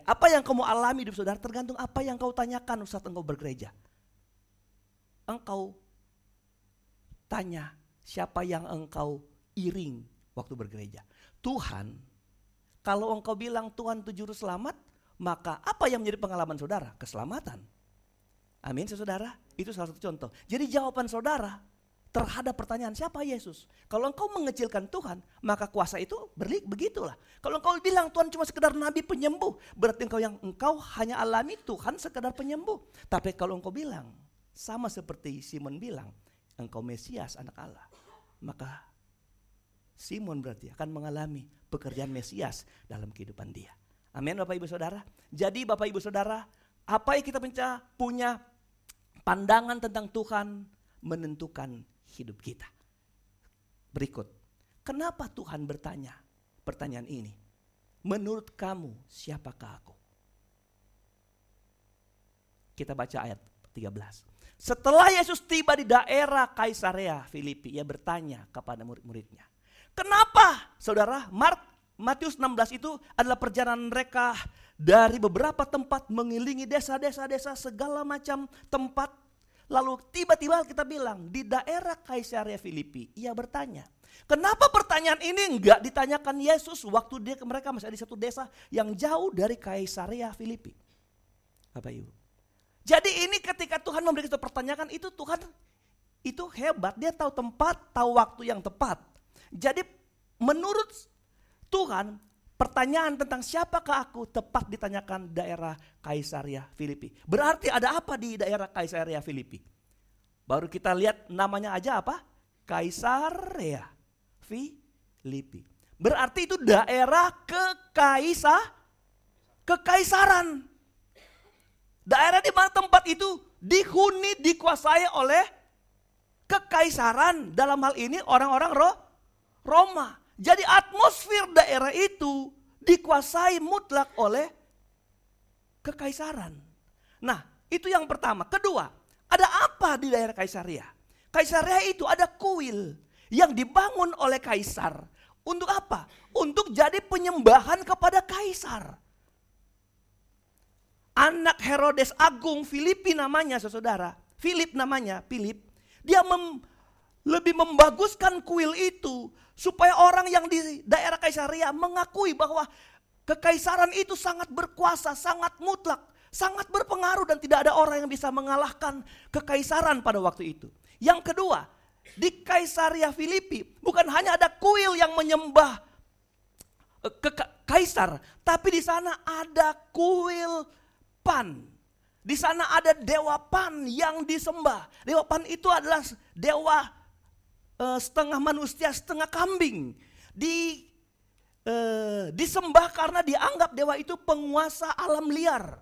Apa yang kamu alami di hidup saudara tergantung apa yang kau tanyakan saat engkau bergereja. Engkau tanya, siapa yang engkau iring waktu bergereja? Tuhan. Kalau engkau bilang Tuhan itu juru selamat, maka apa yang menjadi pengalaman saudara? Keselamatan. Amin saudara. Itu salah satu contoh. Jadi jawaban saudara terhadap pertanyaan siapa Yesus? Kalau engkau mengecilkan Tuhan, maka kuasa itu begitulah. Kalau engkau bilang Tuhan cuma sekedar nabi penyembuh, berarti engkau hanya alami Tuhan sekedar penyembuh. Tapi kalau engkau bilang, sama seperti Simon bilang, engkau Mesias anak Allah, maka Simon berarti akan mengalami pekerjaan Mesias dalam kehidupan dia. Amin Bapak Ibu Saudara. Jadi Bapak Ibu Saudara, apa yang kita punya pandangan tentang Tuhan menentukan hidup kita. Berikut, kenapa Tuhan bertanya pertanyaan ini? Menurut kamu siapakah aku? Kita baca ayat 13. Setelah Yesus tiba di daerah Kaisarea Filipi, ia bertanya kepada murid-muridnya. Kenapa saudara? Matius 16 itu adalah perjalanan mereka dari beberapa tempat mengilingi desa-desa segala macam tempat. Lalu tiba-tiba kita bilang di daerah Kaisarea Filipi, ia bertanya. Kenapa pertanyaan ini enggak ditanyakan Yesus waktu mereka masih ada di satu desa yang jauh dari Kaisarea Filipi? Bapak Ibu. Jadi ini ketika Tuhan memberikan pertanyaan itu, Tuhan itu hebat, dia tahu tempat, tahu waktu yang tepat. Jadi menurut Tuhan, pertanyaan tentang siapakah aku tepat ditanyakan daerah Kaisarea Filipi. Berarti ada apa di daerah Kaisarea Filipi? Baru kita lihat namanya aja apa? Kaisarea Filipi. Berarti itu daerah kekaisaran. Daerah di mana tempat itu dihuni, dikuasai oleh kekaisaran. Dalam hal ini orang-orang Roma. Jadi atmosfer daerah itu dikuasai mutlak oleh kekaisaran. Nah, itu yang pertama. Kedua, ada apa di daerah Kaisarea? Kaisarea itu ada kuil yang dibangun oleh kaisar. Untuk apa? Untuk jadi penyembahan kepada kaisar. Anak Herodes Agung, Filipi namanya saudara. Filip namanya, Filip. Dia lebih membaguskan kuil itu supaya orang yang di daerah Kaisarea mengakui bahwa kekaisaran itu sangat berkuasa, sangat mutlak, sangat berpengaruh dan tidak ada orang yang bisa mengalahkan kekaisaran pada waktu itu. Yang kedua, di Kaisarea Filipi bukan hanya ada kuil yang menyembah kaisar, tapi di sana ada kuil Pan. Di sana ada dewa Pan yang disembah. Dewa Pan itu adalah dewa setengah manusia, setengah kambing. Di disembah karena dianggap dewa itu penguasa alam liar.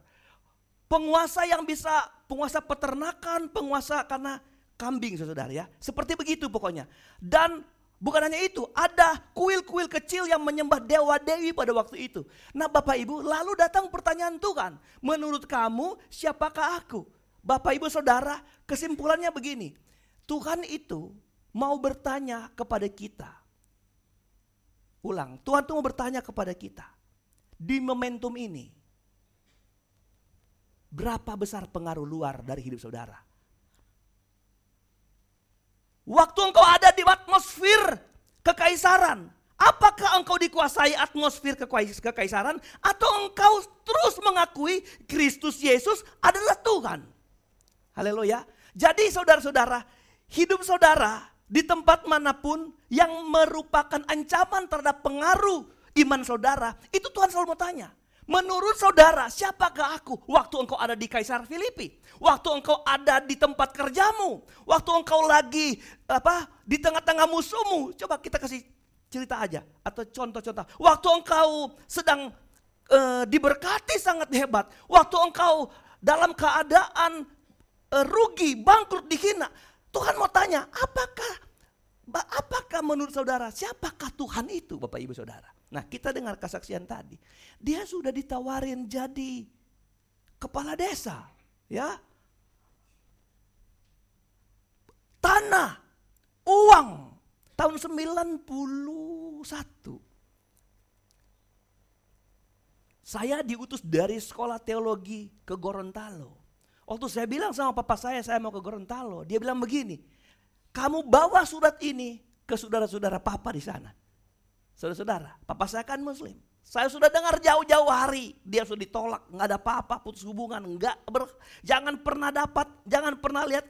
Penguasa yang bisa, penguasa peternakan, penguasa karena kambing saudara ya. Seperti begitu pokoknya. Dan bukan hanya itu, ada kuil-kuil kecil yang menyembah dewa-dewi pada waktu itu. Nah Bapak Ibu, lalu datang pertanyaan Tuhan. Menurut kamu siapakah aku? Bapak Ibu Saudara, kesimpulannya begini. Tuhan itu mau bertanya kepada kita. Ulang, Tuhan itu mau bertanya kepada kita. Di momentum ini, berapa besar pengaruh luar dari hidup saudara? Waktu engkau ada di atmosfer kekaisaran, apakah engkau dikuasai atmosfer kekaisaran atau engkau terus mengakui Kristus Yesus adalah Tuhan? Haleluya. Jadi saudara-saudara, hidup saudara di tempat manapun yang merupakan ancaman terhadap pengaruh iman saudara, itu Tuhan selalu mau tanya. Menurut saudara, siapakah aku? Waktu engkau ada di Kaisar Filipi, waktu engkau ada di tempat kerjamu, waktu engkau lagi di tengah-tengah musuhmu. Coba kita kasih cerita aja atau contoh-contoh. Waktu engkau sedang diberkati sangat hebat, waktu engkau dalam keadaan rugi, bangkrut, dihina. Tuhan mau tanya, apakah menurut saudara, siapakah Tuhan itu Bapak Ibu Saudara? Nah kita dengar kesaksian tadi, dia sudah ditawarin jadi kepala desa, ya, tanah, uang, tahun 91. Saya diutus dari sekolah teologi ke Gorontalo. Waktu saya bilang sama papa saya mau ke Gorontalo, dia bilang begini, kamu bawa surat ini ke saudara-saudara papa di sana. Saudara-saudara, papa saya kan muslim. Saya sudah dengar jauh-jauh hari, dia sudah ditolak, nggak ada apa-apa, putus hubungan, jangan pernah lihat,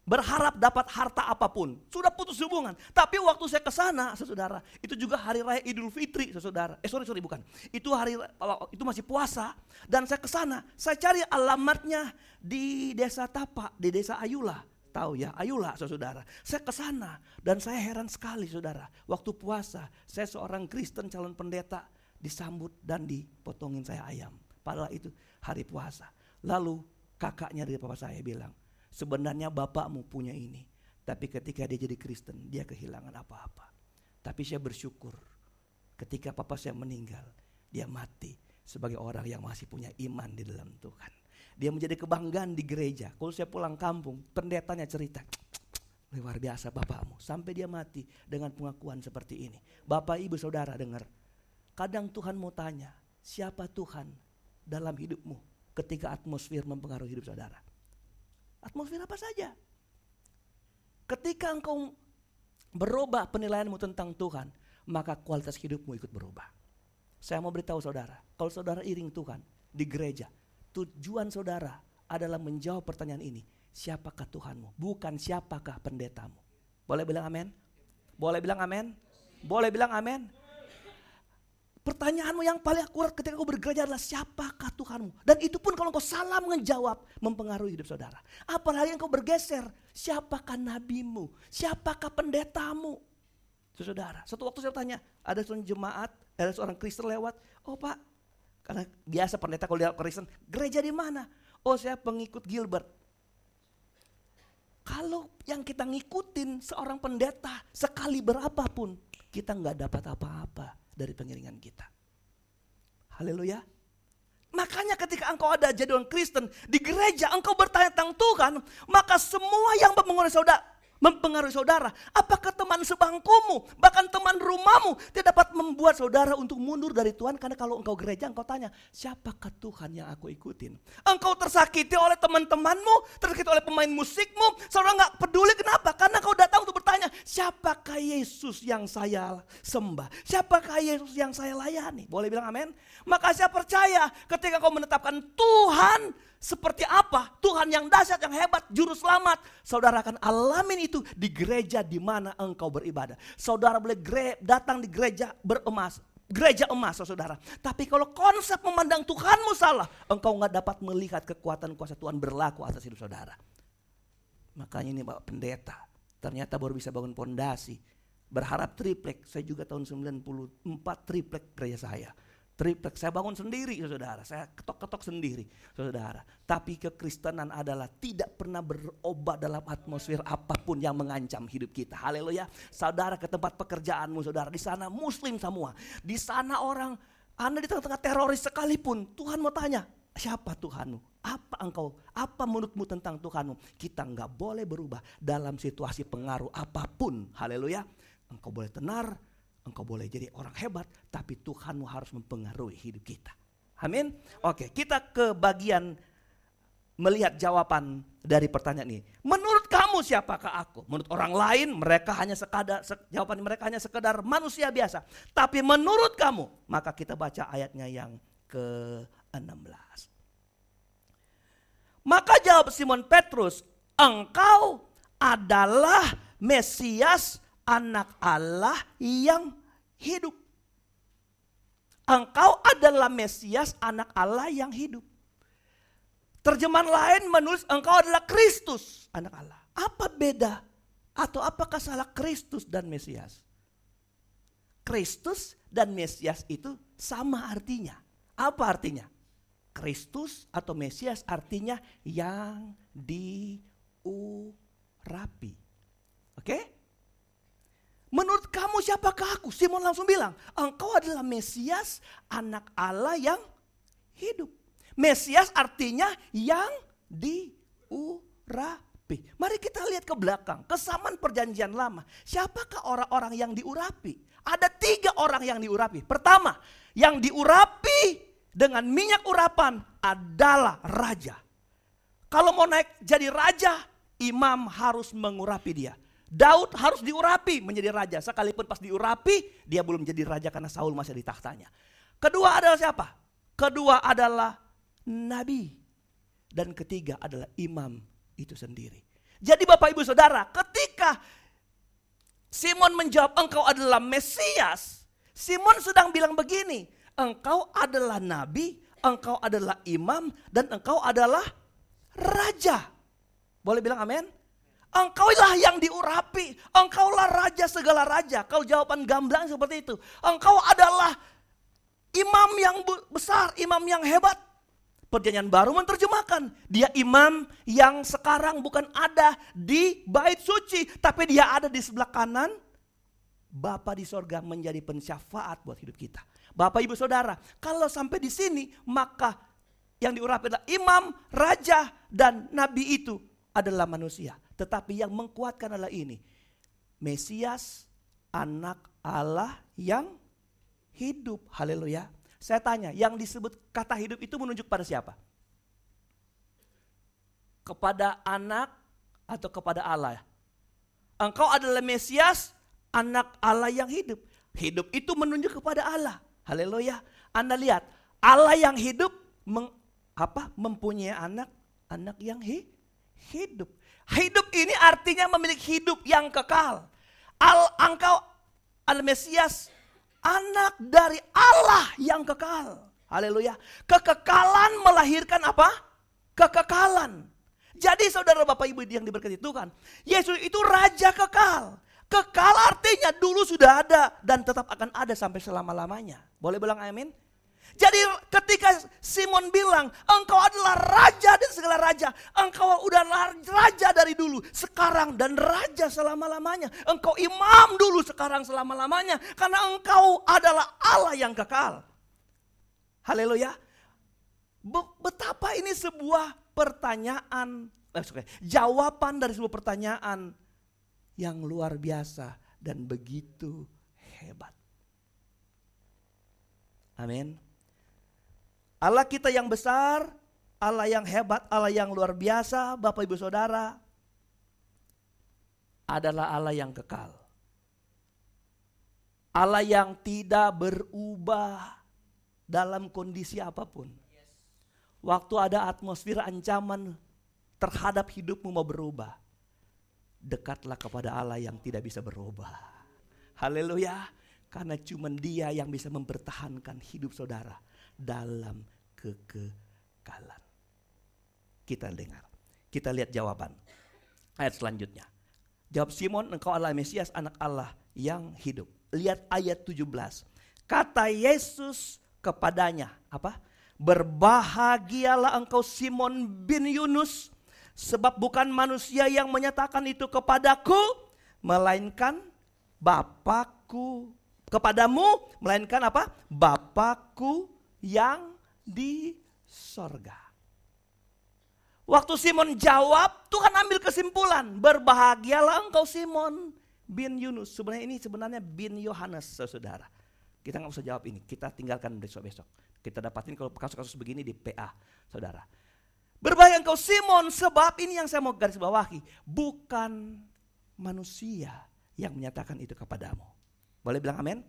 berharap dapat harta apapun. Sudah putus hubungan. Tapi waktu saya ke sana, saudara, itu juga hari raya Idul Fitri, saudara. Bukan. Itu masih puasa. Dan saya ke sana, saya cari alamatnya di desa Tapak, di desa Ayula. Tahu ya, Ayula saudara. Saya ke sana dan saya heran sekali saudara. Waktu puasa, saya seorang Kristen calon pendeta disambut dan dipotongin saya ayam. Padahal itu hari puasa. Lalu kakaknya dari papa saya bilang, sebenarnya bapakmu punya ini. Tapi ketika dia jadi Kristen, dia kehilangan apa-apa. Tapi saya bersyukur ketika papa saya meninggal, dia mati sebagai orang yang masih punya iman di dalam Tuhan. Dia menjadi kebanggaan di gereja. Kalau saya pulang kampung, pendetanya cerita, luar biasa bapakmu. Sampai dia mati dengan pengakuan seperti ini. Bapak Ibu Saudara dengar, kadang Tuhan mau tanya, siapa Tuhan dalam hidupmu ketika atmosfer mempengaruhi hidup saudara? Atmosfer apa saja? Ketika engkau berubah penilaianmu tentang Tuhan, maka kualitas hidupmu ikut berubah. Saya mau beritahu saudara, kalau saudara iring Tuhan di gereja, tujuan saudara adalah menjawab pertanyaan ini. Siapakah Tuhanmu? Bukan siapakah pendetamu. Boleh bilang amin? Boleh bilang amin? Boleh bilang amin? Pertanyaanmu yang paling akurat ketika kau bergereja adalah siapakah Tuhanmu? Dan itu pun kalau kau salah menjawab mempengaruhi hidup saudara. Apalagi engkau bergeser, siapakah nabimu? Siapakah pendetamu? Saudara, satu waktu saya tanya, ada seorang jemaat, ada seorang Kristen lewat, oh Pak, karena biasa pendeta kalau lihat Kristen, gereja di mana? Oh saya pengikut Gilbert. Kalau yang kita ngikutin seorang pendeta sekali berapapun, kita nggak dapat apa-apa dari pengiringan kita. Haleluya. Makanya ketika engkau ada jadi orang Kristen di gereja, engkau bertanya tentang Tuhan, maka semua yang mempengaruhi saudara, apakah teman sebangkumu, bahkan teman rumahmu, tidak dapat membuat saudara untuk mundur dari Tuhan. Karena kalau engkau gereja, engkau tanya, siapakah Tuhan yang aku ikutin? Engkau tersakiti oleh teman-temanmu, tersakiti oleh pemain musikmu, saudara gak peduli. Kenapa? Karena kau datang untuk bertanya, siapakah Yesus yang saya sembah? Siapakah Yesus yang saya layani? Boleh bilang amin? Maka saya percaya ketika kau menetapkan Tuhan seperti apa, Tuhan yang dahsyat, yang hebat, juru selamat, saudara akan alamin itu di gereja di mana engkau beribadah. Saudara boleh datang di gereja gereja emas saudara. Tapi kalau konsep memandang Tuhanmu salah, engkau gak dapat melihat kekuatan kuasa Tuhan berlaku atas hidup saudara. Makanya ini Bapak Pendeta, ternyata baru bisa bangun pondasi berharap triplek. Saya juga tahun 94 triplek gereja saya. Triplek, saya bangun sendiri saudara, saya ketok-ketok sendiri saudara. Tapi kekristenan adalah tidak pernah berobat dalam atmosfer apapun yang mengancam hidup kita. Haleluya. Saudara ke tempat pekerjaanmu saudara, di sana muslim semua. Di sana orang, Anda di tengah-tengah teroris sekalipun, Tuhan mau tanya, siapa Tuhanmu? Apa engkau? Apa menurutmu tentang Tuhanmu? Kita nggak boleh berubah dalam situasi pengaruh apapun. Haleluya. Engkau boleh tenar, engkau boleh jadi orang hebat, tapi Tuhanmu harus mempengaruhi hidup kita. Amin. Oke, kita ke bagian melihat jawaban dari pertanyaan ini. Menurut kamu siapakah aku? Menurut orang lain mereka hanya jawaban mereka hanya sekedar manusia biasa. Tapi menurut kamu, maka kita baca ayatnya yang ke-16. Maka jawab Simon Petrus, engkau adalah Mesias, Anak Allah yang hidup. Engkau adalah Mesias, Anak Allah yang hidup. Terjemahan lain menulis engkau adalah Kristus, Anak Allah. Apa beda atau apakah salah Kristus dan Mesias? Kristus dan Mesias itu sama artinya. Apa artinya? Kristus atau Mesias artinya yang diurapi. Oke? Menurut kamu siapakah aku? Simon langsung bilang, engkau adalah Mesias, Anak Allah yang hidup. Mesias artinya yang diurapi. Mari kita lihat ke belakang, kesamaan perjanjian lama. Siapakah orang-orang yang diurapi? Ada 3 orang yang diurapi. Pertama, yang diurapi dengan minyak urapan adalah raja. Kalau mau naik jadi raja, imam harus mengurapi dia. Daud harus diurapi menjadi raja. Sekalipun pas diurapi, dia belum jadi raja karena Saul masih di tahtanya. Kedua adalah siapa? Kedua adalah nabi. Dan ketiga adalah imam itu sendiri. Jadi Bapak Ibu Saudara, ketika Simon menjawab engkau adalah Mesias, Simon sedang bilang begini, engkau adalah nabi, engkau adalah imam, dan engkau adalah raja. Boleh bilang amin? Engkaulah yang diurapi, engkaulah raja segala raja. Kalau jawaban gamblang seperti itu, engkau adalah imam yang besar, imam yang hebat. Perjanjian Baru menerjemahkan, dia imam yang sekarang bukan ada di bait suci, tapi dia ada di sebelah kanan Bapa di sorga menjadi pensyafaat buat hidup kita. Bapak Ibu Saudara, kalau sampai di sini maka yang diurapi adalah imam, raja, dan nabi itu adalah manusia. Tetapi yang mengkuatkan adalah ini. Mesias, Anak Allah yang hidup. Haleluya. Saya tanya, yang disebut kata hidup itu menunjuk pada siapa? Kepada anak atau kepada Allah? Engkau adalah Mesias, Anak Allah yang hidup. Hidup itu menunjuk kepada Allah. Haleluya. Anda lihat, Allah yang hidup mempunyai anak yang hidup. Hidup ini artinya memiliki hidup yang kekal. Engkau Al-Mesias, anak dari Allah yang kekal. Haleluya. Kekekalan melahirkan apa? Kekekalan. Jadi saudara Bapak Ibu yang diberkati Tuhan, Yesus itu raja kekal. Kekal artinya dulu sudah ada dan tetap akan ada sampai selama-lamanya. Boleh bilang amin? Jadi ketika Simon bilang, engkau adalah raja dan segala raja. Engkau udah raja dari dulu, sekarang dan raja selama-lamanya. Engkau imam dulu, sekarang selama-lamanya. Karena engkau adalah Allah yang kekal. Haleluya. Betapa ini sebuah pertanyaan, jawaban dari sebuah pertanyaan yang luar biasa dan begitu hebat. Amin. Allah kita yang besar, Allah yang hebat, Allah yang luar biasa, Bapak Ibu Saudara, adalah Allah yang kekal. Allah yang tidak berubah dalam kondisi apapun. Waktu ada atmosfer ancaman terhadap hidupmu mau berubah, dekatlah kepada Allah yang tidak bisa berubah. Haleluya. Karena cuma Dia yang bisa mempertahankan hidup saudara dalam kekekalan. Kita dengar. Kita lihat jawaban. Ayat selanjutnya. Jawab Simon, engkau adalah Mesias, anak Allah yang hidup. Lihat ayat 17. Kata Yesus kepadanya, apa? Berbahagialah engkau Simon bin Yunus, sebab bukan manusia yang menyatakan itu kepadaku, melainkan Bapakku, kepadamu, melainkan apa? Bapakku yang di sorga. Waktu Simon jawab, Tuhan ambil kesimpulan. Berbahagialah engkau Simon bin Yunus. Sebenarnya bin Yohanes, saudara. Kita nggak usah jawab ini, kita tinggalkan besok-besok. Kita dapatin kalau kasus-kasus begini di PA, saudara. Berbahagia engkau Simon, sebab ini yang saya mau garis bawahi. Bukan manusia yang menyatakan itu kepadamu. Boleh bilang amin?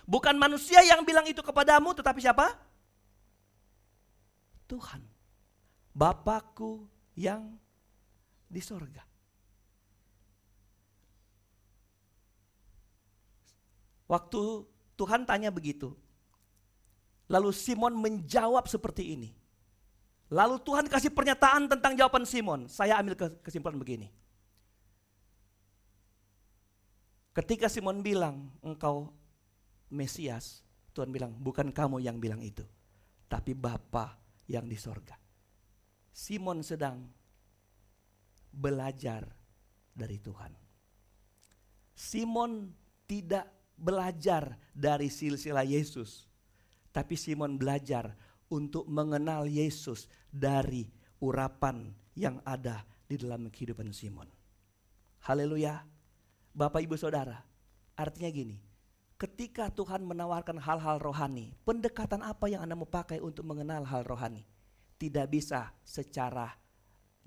Bukan manusia yang bilang itu kepadamu, tetapi siapa? Tuhan. Bapakku yang di sorga. Waktu Tuhan tanya begitu, lalu Simon menjawab seperti ini. Lalu Tuhan kasih pernyataan tentang jawaban Simon. Saya ambil kesimpulan begini. Ketika Simon bilang, engkau Mesias, Tuhan bilang, bukan kamu yang bilang itu, tapi Bapa yang di sorga. Simon sedang belajar dari Tuhan. Simon tidak belajar dari silsilah Yesus, tapi Simon belajar untuk mengenal Yesus dari urapan yang ada di dalam kehidupan Simon. Haleluya. Bapak Ibu Saudara, artinya gini, ketika Tuhan menawarkan hal-hal rohani, pendekatan apa yang Anda mau pakai untuk mengenal hal rohani? Tidak bisa secara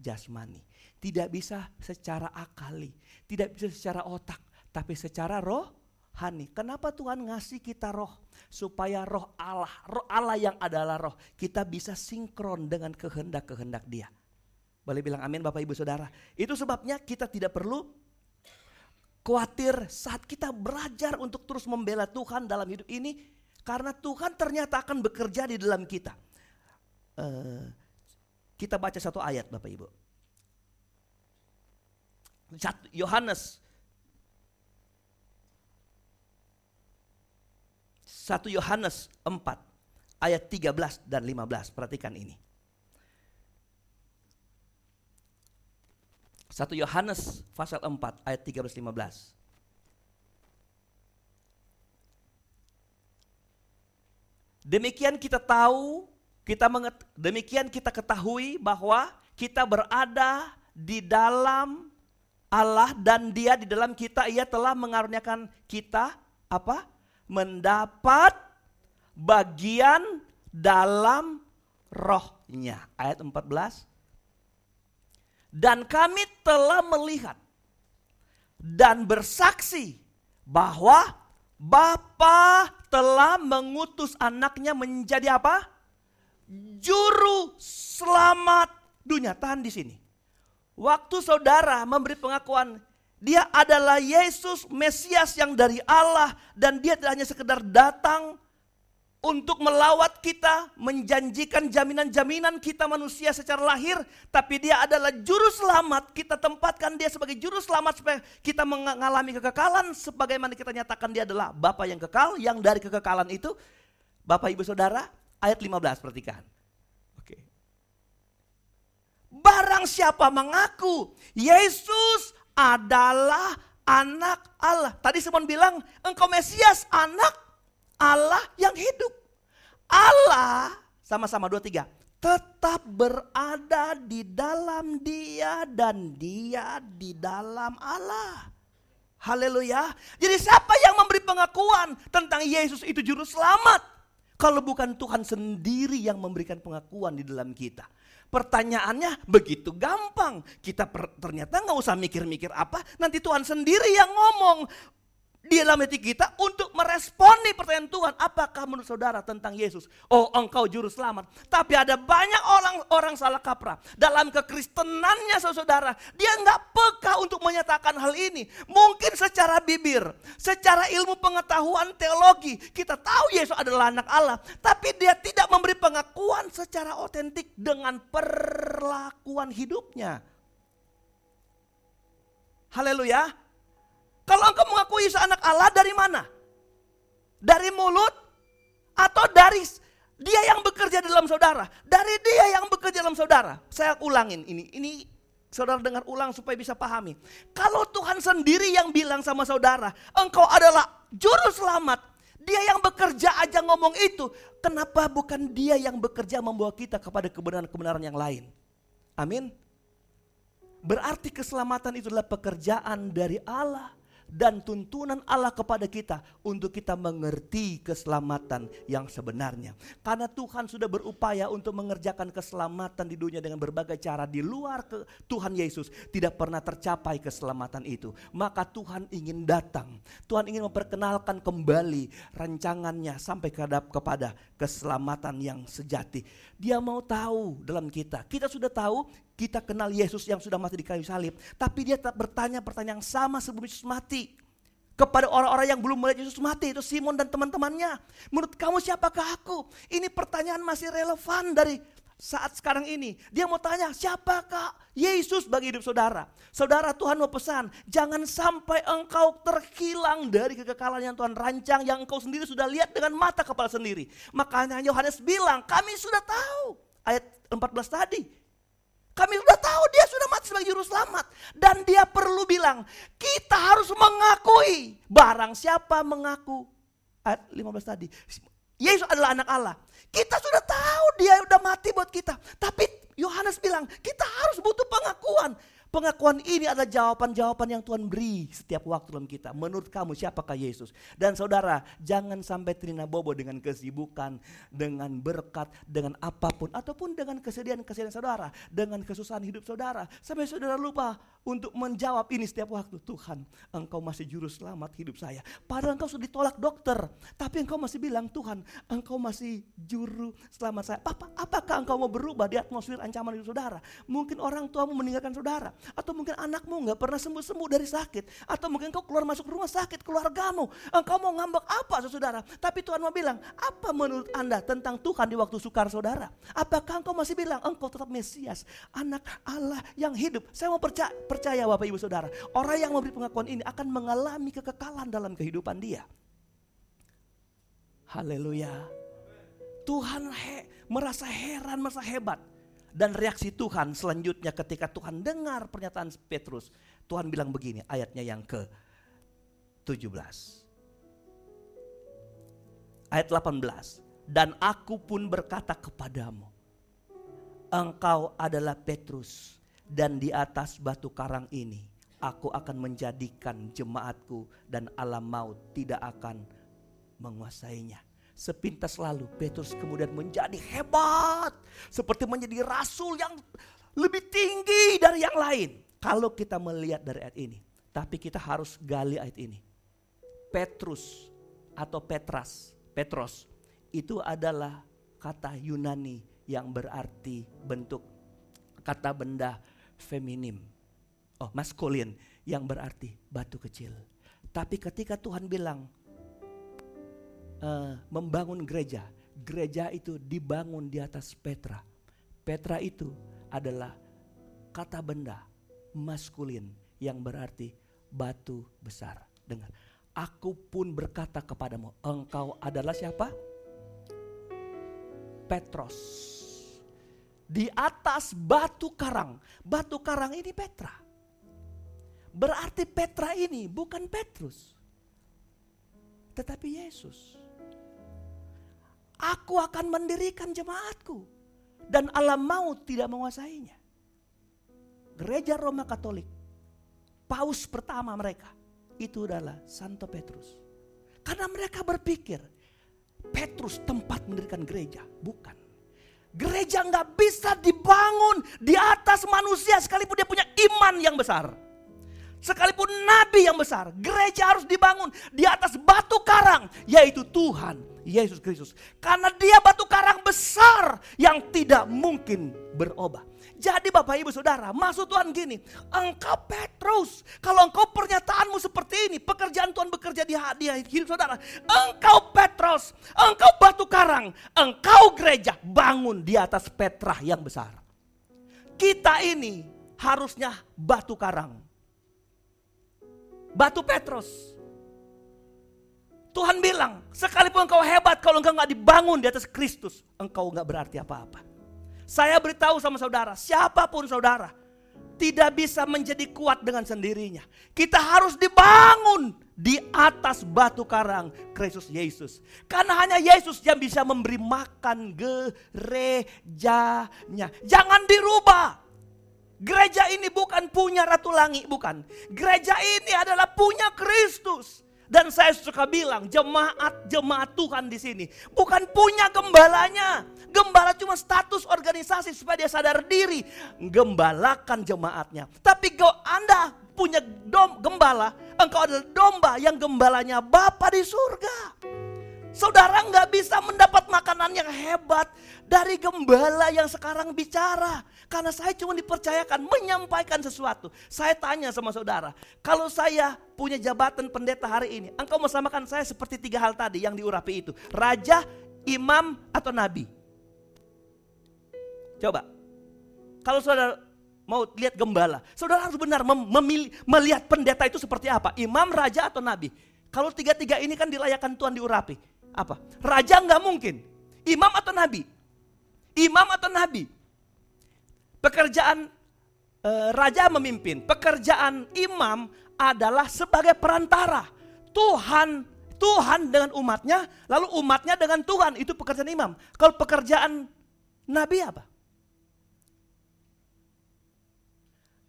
jasmani, tidak bisa secara akali, tidak bisa secara otak, tapi secara rohani. Kenapa Tuhan ngasih kita roh? Supaya roh Allah yang adalah roh, kita bisa sinkron dengan kehendak-kehendak Dia. Boleh bilang amin Bapak Ibu Saudara? Itu sebabnya kita tidak perlu khawatir saat kita belajar untuk terus membela Tuhan dalam hidup ini, karena Tuhan ternyata akan bekerja di dalam kita. Kita baca satu ayat Bapak Ibu. 1 Yohanes 4 ayat 13 dan 15. Perhatikan ini. 1 Yohanes pasal 4 ayat 13-15. Demikian kita tahu, demikian kita ketahui bahwa kita berada di dalam Allah dan Dia di dalam kita. Ia telah mengaruniakan kita apa? Mendapat bagian dalam rohnya. Ayat 14. Dan kami telah melihat dan bersaksi bahwa Bapa telah mengutus anaknya menjadi apa? Juru selamat dunia. Tahan di sini. Waktu saudara memberi pengakuan Dia adalah Yesus Mesias yang dari Allah, dan Dia tidak hanya sekedar datang untuk melawat kita, menjanjikan jaminan-jaminan kita manusia secara lahir, tapi Dia adalah juru selamat. Kita tempatkan Dia sebagai juru selamat supaya kita mengalami kekekalan, sebagaimana kita nyatakan Dia adalah Bapa yang kekal, yang dari kekekalan itu. Bapak Ibu Saudara, ayat 15 perhatikan. Oke. Barang siapa mengaku Yesus adalah anak Allah. Tadi Simon bilang, engkau Mesias, anak Allah yang hidup. Allah, sama-sama 2-3, tetap berada di dalam Dia dan Dia di dalam Allah. Haleluya. Jadi siapa yang memberi pengakuan tentang Yesus itu juru selamat, kalau bukan Tuhan sendiri yang memberikan pengakuan di dalam kita? Pertanyaannya begitu gampang. Kita ternyata gak usah mikir-mikir apa. Nanti Tuhan sendiri yang ngomong di dalam hati kita untuk meresponi pertanyaan Tuhan. Apakah menurut saudara tentang Yesus? Oh, engkau juru selamat. Tapi ada banyak orang salah kaprah. Dalam kekristenannya saudara, dia gak peka untuk menyatakan hal ini. Mungkin secara bibir, secara ilmu pengetahuan teologi, kita tahu Yesus adalah anak Allah. Tapi dia tidak memberi pengakuan secara otentik dengan perlakuan hidupnya. Haleluya. Kalau engkau mengakui Yesus anak Allah dari mana? Dari mulut atau dari dia yang bekerja dalam saudara? Dari dia yang bekerja dalam saudara. Saya ulangin ini saudara dengar ulang supaya bisa pahami. Kalau Tuhan sendiri yang bilang sama saudara, engkau adalah juru selamat. Dia yang bekerja aja ngomong itu. Kenapa bukan dia yang bekerja membawa kita kepada kebenaran-kebenaran yang lain? Amin. Berarti keselamatan itu adalah pekerjaan dari Allah. Dan tuntunan Allah kepada kita untuk kita mengerti keselamatan yang sebenarnya. Karena Tuhan sudah berupaya untuk mengerjakan keselamatan di dunia dengan berbagai cara. Di luar Tuhan Yesus tidak pernah tercapai keselamatan itu. Maka Tuhan ingin datang. Tuhan ingin memperkenalkan kembali rancangannya sampai kepada keselamatan yang sejati. Dia mau tahu dalam kita. Kita sudah tahu. Kita kenal Yesus yang sudah mati di kayu salib. Tapi dia tetap bertanya pertanyaan yang sama sebelum Yesus mati. Kepada orang-orang yang belum melihat Yesus mati. Itu Simon dan teman-temannya. Menurut kamu siapakah aku? Ini pertanyaan masih relevan dari saat sekarang ini. Dia mau tanya siapakah Yesus bagi hidup saudara. Saudara, Tuhan mau pesan. Jangan sampai engkau terhilang dari kekekalan yang Tuhan rancang. Yang engkau sendiri sudah lihat dengan mata kepala sendiri. Makanya Yohanes bilang kami sudah tahu. Ayat 14 tadi. Kami sudah tahu dia sudah mati sebagai juru selamat. Dan dia perlu bilang, kita harus mengakui. Barang siapa mengaku. Ayat 15 tadi. Yesus adalah anak Allah. Kita sudah tahu dia sudah mati buat kita. Tapi Yohanes bilang, kita harus butuh pengakuan. Pengakuan ini adalah jawaban-jawaban yang Tuhan beri setiap waktu dalam kita. Menurut kamu siapakah Yesus? Dan saudara, jangan sampai terina bobo dengan kesibukan, dengan berkat, dengan apapun. Ataupun dengan kesedihan-kesedihan saudara, dengan kesusahan hidup saudara. Sampai saudara lupa untuk menjawab ini setiap waktu. Tuhan, engkau masih juru selamat hidup saya. Padahal engkau sudah ditolak dokter. Tapi engkau masih bilang, Tuhan, engkau masih juru selamat saya. Apakah engkau mau berubah di atmosfer ancaman hidup saudara? Mungkin orang tuamu meninggalkan saudara. Atau mungkin anakmu gak pernah sembuh-sembuh dari sakit. Atau mungkin engkau keluar masuk rumah sakit keluargamu. Engkau mau ngambek apa saudara? Tapi Tuhan mau bilang, apa menurut Anda tentang Tuhan di waktu sukar saudara? Apakah engkau masih bilang, engkau tetap Mesias, anak Allah yang hidup? Saya mau percaya Bapak Ibu Saudara, orang yang memberi pengakuan ini akan mengalami kekekalan dalam kehidupan dia. Haleluya. Tuhan merasa heran, merasa hebat. Dan reaksi Tuhan selanjutnya ketika Tuhan dengar pernyataan Petrus. Tuhan bilang begini, ayatnya yang ke-17. Ayat 18. Dan aku pun berkata kepadamu, engkau adalah Petrus. Dan di atas batu karang ini aku akan menjadikan jemaatku, dan alam maut tidak akan menguasainya. Sepintas lalu Petrus kemudian menjadi hebat. Seperti menjadi rasul yang lebih tinggi dari yang lain. Kalau kita melihat dari ayat ini. Tapi kita harus gali ayat ini. Petrus atau Petros itu adalah kata Yunani yang berarti bentuk kata benda feminim. Maskulin yang berarti batu kecil. Tapi ketika Tuhan bilang membangun gereja. Gereja itu dibangun di atas Petra. Petra itu adalah kata benda maskulin yang berarti batu besar. Dengar, aku pun berkata kepadamu, engkau adalah siapa? Petros. Di atas batu karang. Batu karang ini Petra. Berarti Petra ini bukan Petrus, tetapi Yesus. Aku akan mendirikan jemaatku, dan alam maut tidak menguasainya. Gereja Roma Katolik, paus pertama mereka, itu adalah Santo Petrus. Karena mereka berpikir, Petrus tempat mendirikan gereja. Bukan. Gereja gak bisa dibangun di atas manusia sekalipun dia punya iman yang besar. Sekalipun nabi yang besar, gereja harus dibangun di atas batu karang, yaitu Tuhan Yesus Kristus. Karena dia batu karang besar yang tidak mungkin berubah. Jadi Bapak Ibu Saudara, maksud Tuhan gini, engkau Petrus, kalau engkau pernyataanmu seperti ini, pekerjaan Tuhan bekerja di hidup saudara. Engkau Petrus, engkau batu karang, engkau gereja bangun di atas Petra yang besar. Kita ini harusnya batu karang. batu Petrus. Tuhan bilang, sekalipun engkau hebat, kalau engkau gak dibangun di atas Kristus, engkau gak berarti apa-apa. Saya beritahu sama saudara, siapapun saudara, tidak bisa menjadi kuat dengan sendirinya. Kita harus dibangun di atas batu karang Kristus Yesus. Karena hanya Yesus yang bisa memberi makan gerejanya. Jangan dirubah. Gereja ini bukan punya Ratu Langi, bukan. Gereja ini adalah punya Kristus. Dan saya suka bilang, jemaat Tuhan di sini bukan punya gembalanya. Gembala cuma status organisasi supaya dia sadar diri, gembalakan jemaatnya. Tapi kalau Anda punya gembala, engkau adalah domba yang gembalanya Bapa di surga. Saudara nggak bisa mendapat makanan yang hebat dari gembala yang sekarang bicara. Karena saya cuma dipercayakan menyampaikan sesuatu. Saya tanya sama saudara, kalau saya punya jabatan pendeta hari ini, engkau mau samakan saya seperti 3 hal tadi yang diurapi itu. Raja, imam, atau nabi? Coba, kalau saudara mau lihat gembala, saudara harus benar melihat pendeta itu seperti apa. Imam, raja, atau nabi? Kalau 3-3 ini kan dilayakan Tuhan diurapi. Apa? Raja nggak mungkin. Imam atau nabi? Imam atau nabi? Pekerjaan raja memimpin. Pekerjaan imam adalah sebagai perantara. Tuhan dengan umatnya, lalu umatnya dengan Tuhan. Itu pekerjaan imam. Kalau pekerjaan nabi apa?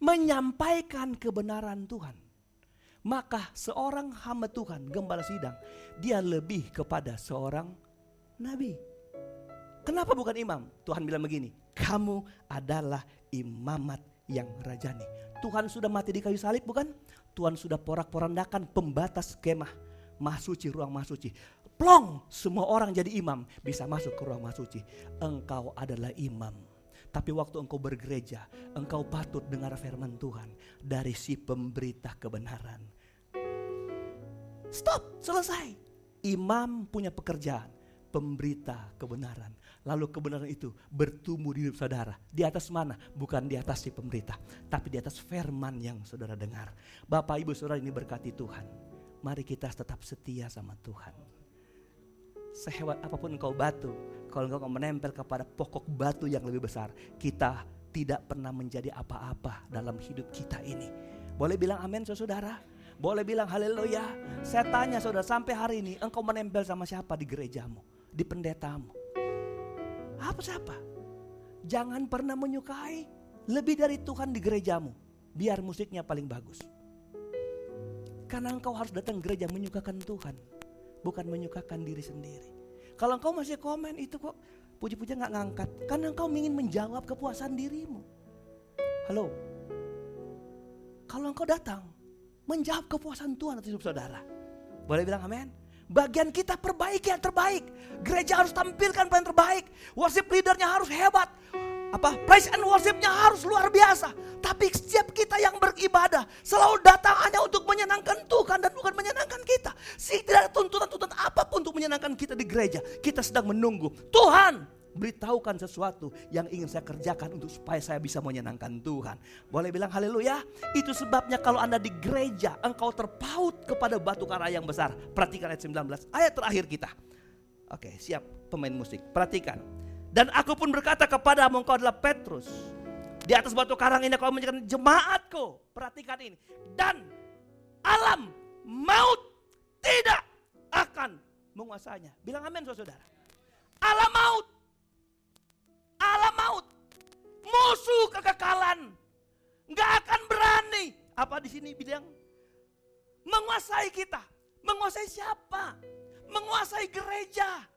Menyampaikan kebenaran Tuhan. Maka seorang hamba Tuhan, gembala sidang, dia lebih kepada seorang nabi. Kenapa bukan imam? Tuhan bilang begini, kamu adalah imamat yang rajani. Tuhan sudah mati di kayu salib, bukan? Tuhan sudah porak-porandakan pembatas kemah, Maha Suci, ruang Maha Suci. Plong, semua orang jadi imam, bisa masuk ke ruang Maha Suci. Engkau adalah imam. Tapi waktu engkau bergereja, engkau patut dengar firman Tuhan dari si pemberita kebenaran. Stop, selesai. Imam punya pekerjaan, pemberita kebenaran. Lalu kebenaran itu bertumbuh di hidup saudara. Di atas mana? Bukan di atas si pemberita, tapi di atas firman yang saudara dengar. Bapak ibu saudara ini berkati Tuhan. Mari kita tetap setia sama Tuhan. Sehebat apapun engkau batu, kalau engkau menempel kepada pokok batu yang lebih besar, kita tidak pernah menjadi apa-apa dalam hidup kita ini. Boleh bilang amin saudara? Boleh bilang haleluya? Saya tanya saudara, sampai hari ini engkau menempel sama siapa di gerejamu, di pendetamu? Apa siapa? Jangan pernah menyukai lebih dari Tuhan di gerejamu, biar musiknya paling bagus. Karena engkau harus datang gereja menyukakan Tuhan, bukan menyukakan diri sendiri. Kalau engkau masih komen itu kok puji-puji gak ngangkat, karena engkau ingin menjawab kepuasan dirimu. Halo, kalau engkau datang menjawab kepuasan Tuhan atas hidup saudara, boleh bilang amin? Bagian kita perbaiki yang terbaik. Gereja harus tampilkan yang terbaik. Worship leadernya harus hebat. Praise and worshipnya harus luar biasa. Tapi setiap kita yang beribadah selalu datang hanya untuk menyenangkan Tuhan dan bukan menyenangkan kita. Tidak ada tuntutan-tuntutan apapun untuk menyenangkan kita di gereja. Kita sedang menunggu Tuhan beritahukan sesuatu yang ingin saya kerjakan untuk supaya saya bisa menyenangkan Tuhan. Boleh bilang haleluya? Itu sebabnya kalau Anda di gereja, engkau terpaut kepada batu karang yang besar. Perhatikan ayat 19, ayat terakhir kita. Oke, siap pemain musik. Perhatikan. Dan aku pun berkata kepadamu, engkau adalah Petrus. Di atas batu karang ini kau menjadikan jemaatku. Perhatikan ini. Dan alam maut tidak akan menguasainya. Bilang amin saudara. Alam maut, musuh kekekalan, nggak akan berani. Apa di sini bilang menguasai kita? Menguasai siapa? Menguasai gereja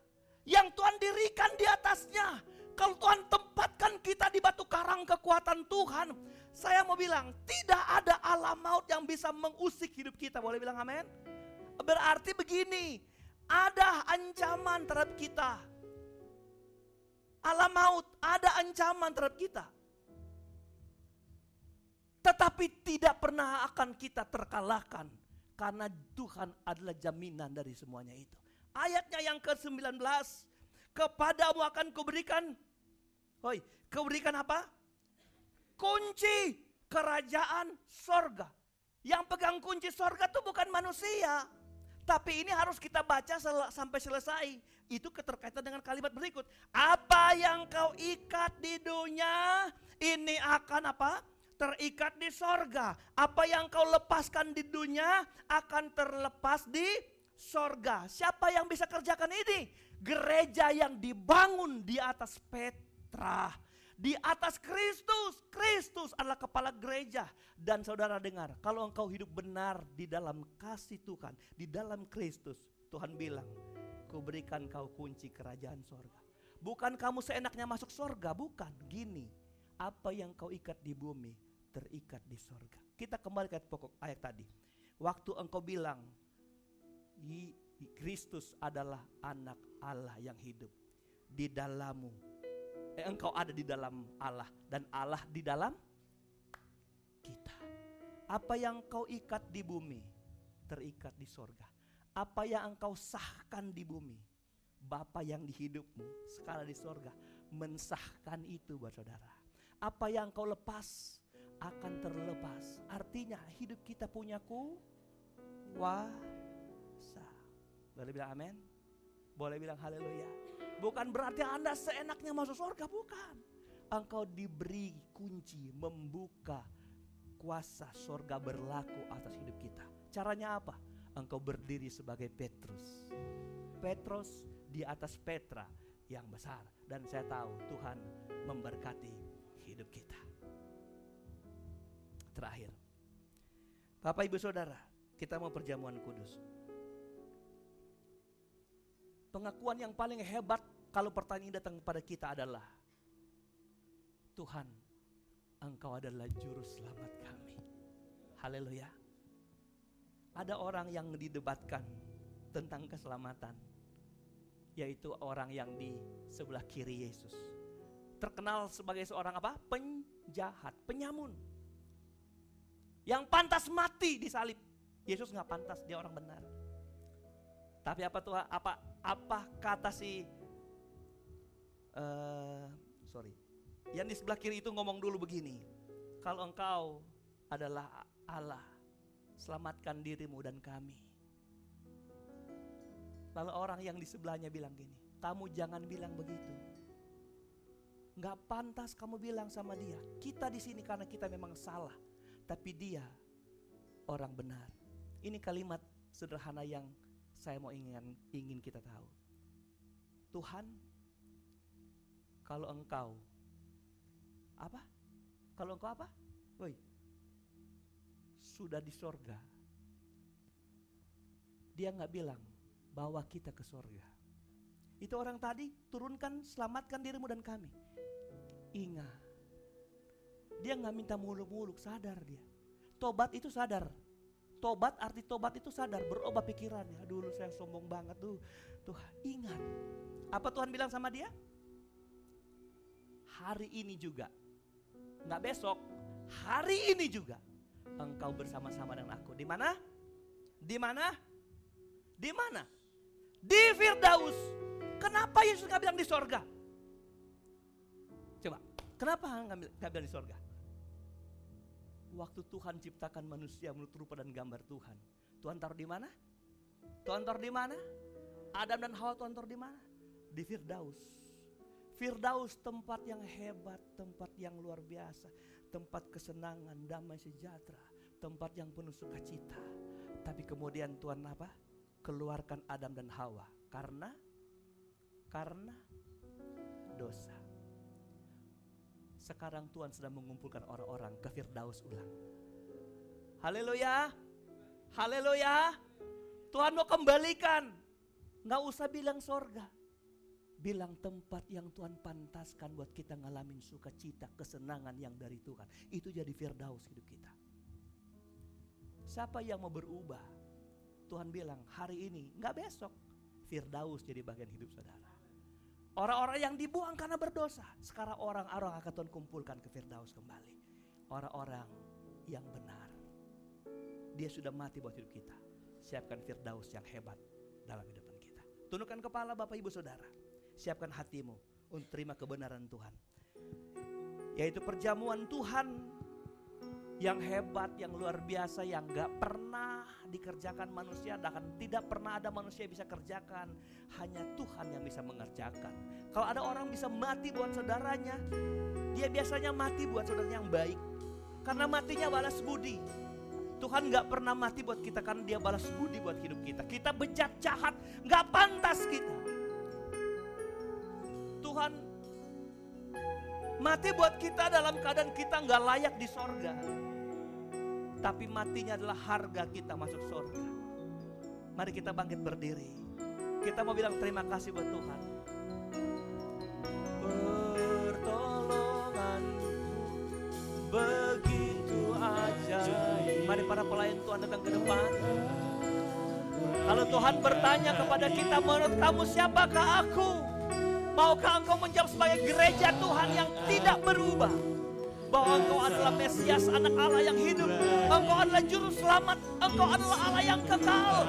yang Tuhan dirikan di atasnya. Kalau Tuhan tempatkan kita di batu karang kekuatan Tuhan, saya mau bilang tidak ada alam maut yang bisa mengusik hidup kita. Boleh bilang amin? Berarti begini, ada ancaman terhadap kita. Alam maut, ada ancaman terhadap kita. Tetapi tidak pernah akan kita terkalahkan. Karena Tuhan adalah jaminan dari semuanya itu. Ayatnya yang ke-19. Kepadamu akan kuberikan. Kuberikan apa? Kunci kerajaan sorga. Yang pegang kunci sorga tuh bukan manusia. Tapi ini harus kita baca sampai selesai. Itu keterkaitan dengan kalimat berikut. Apa yang kau ikat di dunia, ini akan apa? Terikat di sorga. Apa yang kau lepaskan di dunia, akan terlepas di sorga. Siapa yang bisa kerjakan ini? Gereja yang dibangun di atas Petra. Di atas Kristus. Kristus adalah kepala gereja. Dan saudara dengar, kalau engkau hidup benar di dalam kasih Tuhan, di dalam Kristus, Tuhan bilang, ku berikan kau kunci kerajaan sorga. Bukan kamu seenaknya masuk sorga, bukan. Gini, apa yang kau ikat di bumi, terikat di sorga. Kita kembali ke pokok ayat tadi. Waktu engkau bilang, Kristus adalah anak Allah yang hidup. Di dalammu. Engkau ada di dalam Allah. Dan Allah di dalam kita. Apa yang kau ikat di bumi, terikat di sorga. Apa yang engkau sahkan di bumi, Bapa yang di hidupmu, skala di sorga, mensahkan itu buat saudara. Apa yang kau lepas, akan terlepas. Artinya hidup kita punya kuasa. Boleh bilang amin? Boleh bilang haleluya? Bukan berarti Anda seenaknya masuk surga, bukan. Engkau diberi kunci membuka kuasa surga berlaku atas hidup kita. Caranya apa? Engkau berdiri sebagai Petrus. Petrus di atas Petra yang besar. Dan saya tahu Tuhan memberkati hidup kita. Terakhir, Bapak Ibu Saudara, kita mau perjamuan kudus. Pengakuan yang paling hebat kalau pertanyaan datang kepada kita adalah, Tuhan, Engkau adalah juru selamat kami. Haleluya. Ada orang yang didebatkan tentang keselamatan, yaitu orang yang di sebelah kiri Yesus. Terkenal sebagai seorang apa? Penjahat, penyamun. Yang pantas mati disalib. Yesus gak pantas, dia orang benar. Tapi apa Tuhan? Apa kata si yang di sebelah kiri itu ngomong dulu begini, kalau engkau adalah Allah, selamatkan dirimu dan kami. Lalu orang yang di sebelahnya bilang gini, kamu jangan bilang begitu. Gak pantas kamu bilang sama dia. Kita di sini karena kita memang salah, tapi dia orang benar. Ini kalimat sederhana yang saya mau ingin kita tahu. Tuhan, kalau engkau apa? Kalau engkau apa? Woi, sudah di sorga. Dia gak bilang bawa kita ke sorga. Itu orang tadi, turunkan, selamatkan dirimu dan kami. Ingat, dia gak minta muluk-muluk, sadar dia. Tobat itu sadar. Tobat, arti tobat itu sadar, berubah pikirannya. Dulu saya sombong banget tuh. Tuhan, ingat. Apa Tuhan bilang sama dia? Hari ini juga, nggak besok, hari ini juga engkau bersama-sama dengan aku. Di mana? Di mana? Di mana? Di Firdaus. Kenapa Yesus nggak bilang di sorga? Coba, kenapa nggak bilang di sorga? Waktu Tuhan ciptakan manusia menurut rupa dan gambar Tuhan, Tuhan taruh di mana? Tuhan taruh di mana? Adam dan Hawa Tuhan taruh di mana? Di Firdaus. Firdaus tempat yang hebat, tempat yang luar biasa, tempat kesenangan, damai sejahtera, tempat yang penuh sukacita. Tapi kemudian Tuhan apa? Keluarkan Adam dan Hawa karena dosa. Sekarang Tuhan sedang mengumpulkan orang-orang ke Firdaus ulang. Haleluya. Haleluya. Tuhan mau kembalikan. Gak usah bilang sorga. Bilang tempat yang Tuhan pantaskan buat kita ngalamin sukacita, kesenangan yang dari Tuhan. Itu jadi Firdaus hidup kita. Siapa yang mau berubah? Tuhan bilang hari ini, gak besok. Firdaus jadi bagian hidup saudara. Orang-orang yang dibuang karena berdosa, sekarang orang-orang akan Tuhan kumpulkan ke Firdaus kembali. Orang-orang yang benar. Dia sudah mati buat hidup kita. Siapkan Firdaus yang hebat dalam hidupan kita. Tundukkan kepala Bapak Ibu Saudara. Siapkan hatimu untuk terima kebenaran Tuhan. Yaitu perjamuan Tuhan yang hebat, yang luar biasa, yang gak pernah dikerjakan manusia, dan tidak pernah ada manusia yang bisa kerjakan. Hanya Tuhan yang bisa mengerjakan. Kalau ada orang bisa mati buat saudaranya, dia biasanya mati buat saudaranya yang baik, karena matinya balas budi. Tuhan gak pernah mati buat kita karena dia balas budi buat hidup kita. Kita bejat, jahat, gak pantas kita. Tuhan mati buat kita dalam keadaan kita gak layak di sorga, tapi matinya adalah harga kita masuk sorga. Mari kita bangkit berdiri. Kita mau bilang terima kasih buat Tuhan. Pertolongan begitu ajaib. Mari para pelayan Tuhan datang ke depan. Kalau Tuhan bertanya kepada kita, menurut kamu siapakah aku? Maukah engkau menjawab sebagai gereja Tuhan yang tidak berubah? Bahwa engkau adalah Mesias, anak Allah yang hidup. Engkau adalah juru selamat. Engkau adalah Allah yang kekal.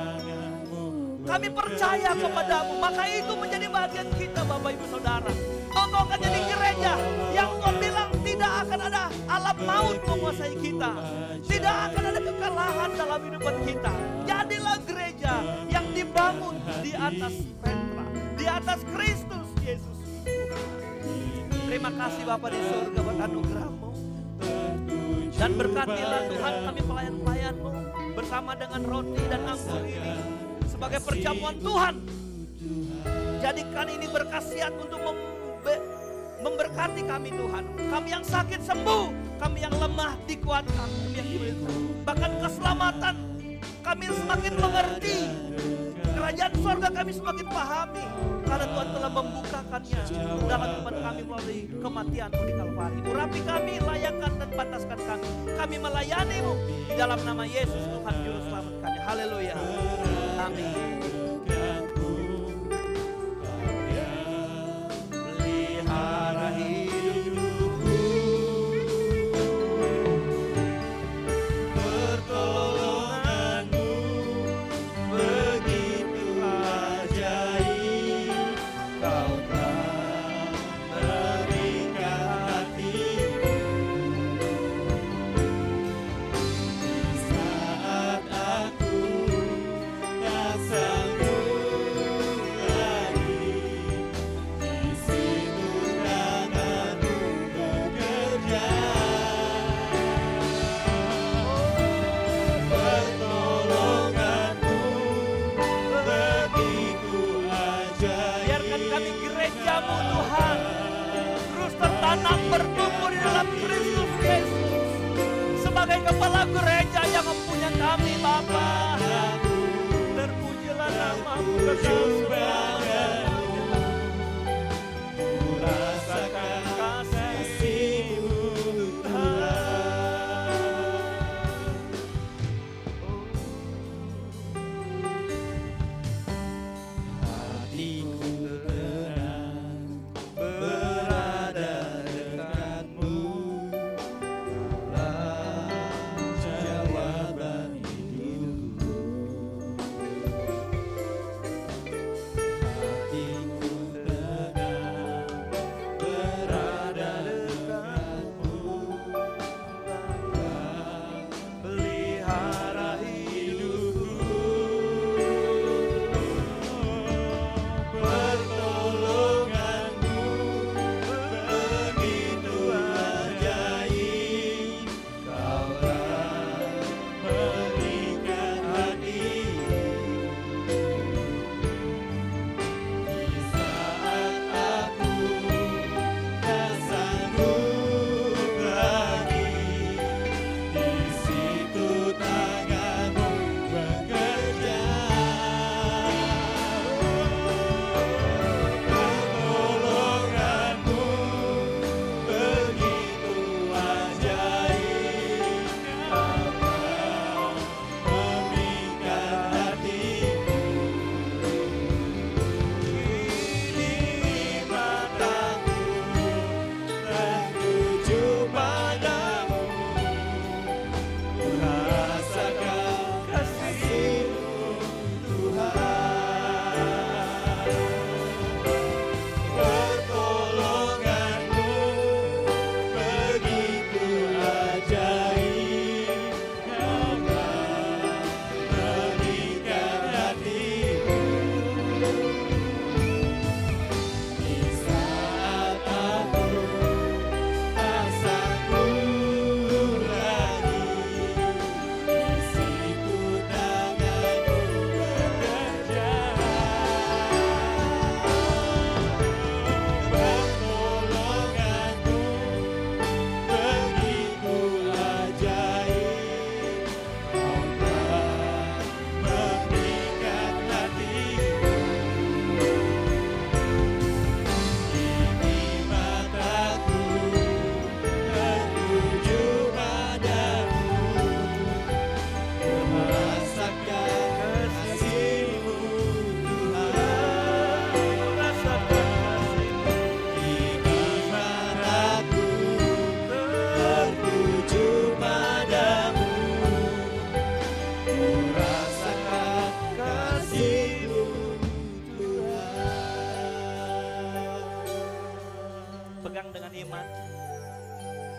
Kami percaya kepadamu. Maka itu menjadi bagian kita, Bapak Ibu Saudara. Engkau akan jadi gereja yang Tuhan bilang tidak akan ada alam maut menguasai kita. Tidak akan ada kekalahan dalam hidupan kita. Jadilah gereja yang dibangun di atas Petra, di atas Kristus Yesus. Terima kasih Bapa di surga buat anugerah-Mu. Dan berkatilah Tuhan kami pelayan-pelayan-Mu bersama dengan roti dan anggur ini sebagai perjamuan Tuhan. Jadikan ini berkhasiat untuk memberkati kami Tuhan. Kami yang sakit sembuh, kami yang lemah dikuatkan, kami yang diberikan. Bahkan keselamatan kami semakin mengerti. Kerajaan sorga kami semakin pahami. Karena Tuhan telah membukakannya dalam iman kami melalui kematian di Kalvari. Urapi kami, layakkan dan bataskan kami. Kami melayani-Mu di dalam nama Yesus Tuhan Juru Selamat kami. Haleluya. Amin. Pelihara hidupku, pertolongan-Mu begitu ajaib. Kau telah berikan hatimu di saat aku tak sanggup lagi. Di situ tanganmu bekerja. Pertolongan-Mu begitu ajaib. Biarkan kami gereja-Mu Tuhan terus tertanam bertumbuh di dalam Kristus Yesus sebagai kepala gereja yang mempunyai kami Bapa. Terpujilah nama-Mu kekal selamanya. Ku rasakan kasih-Mu Tuhan. Hatiku tenang berada dekat-Mu.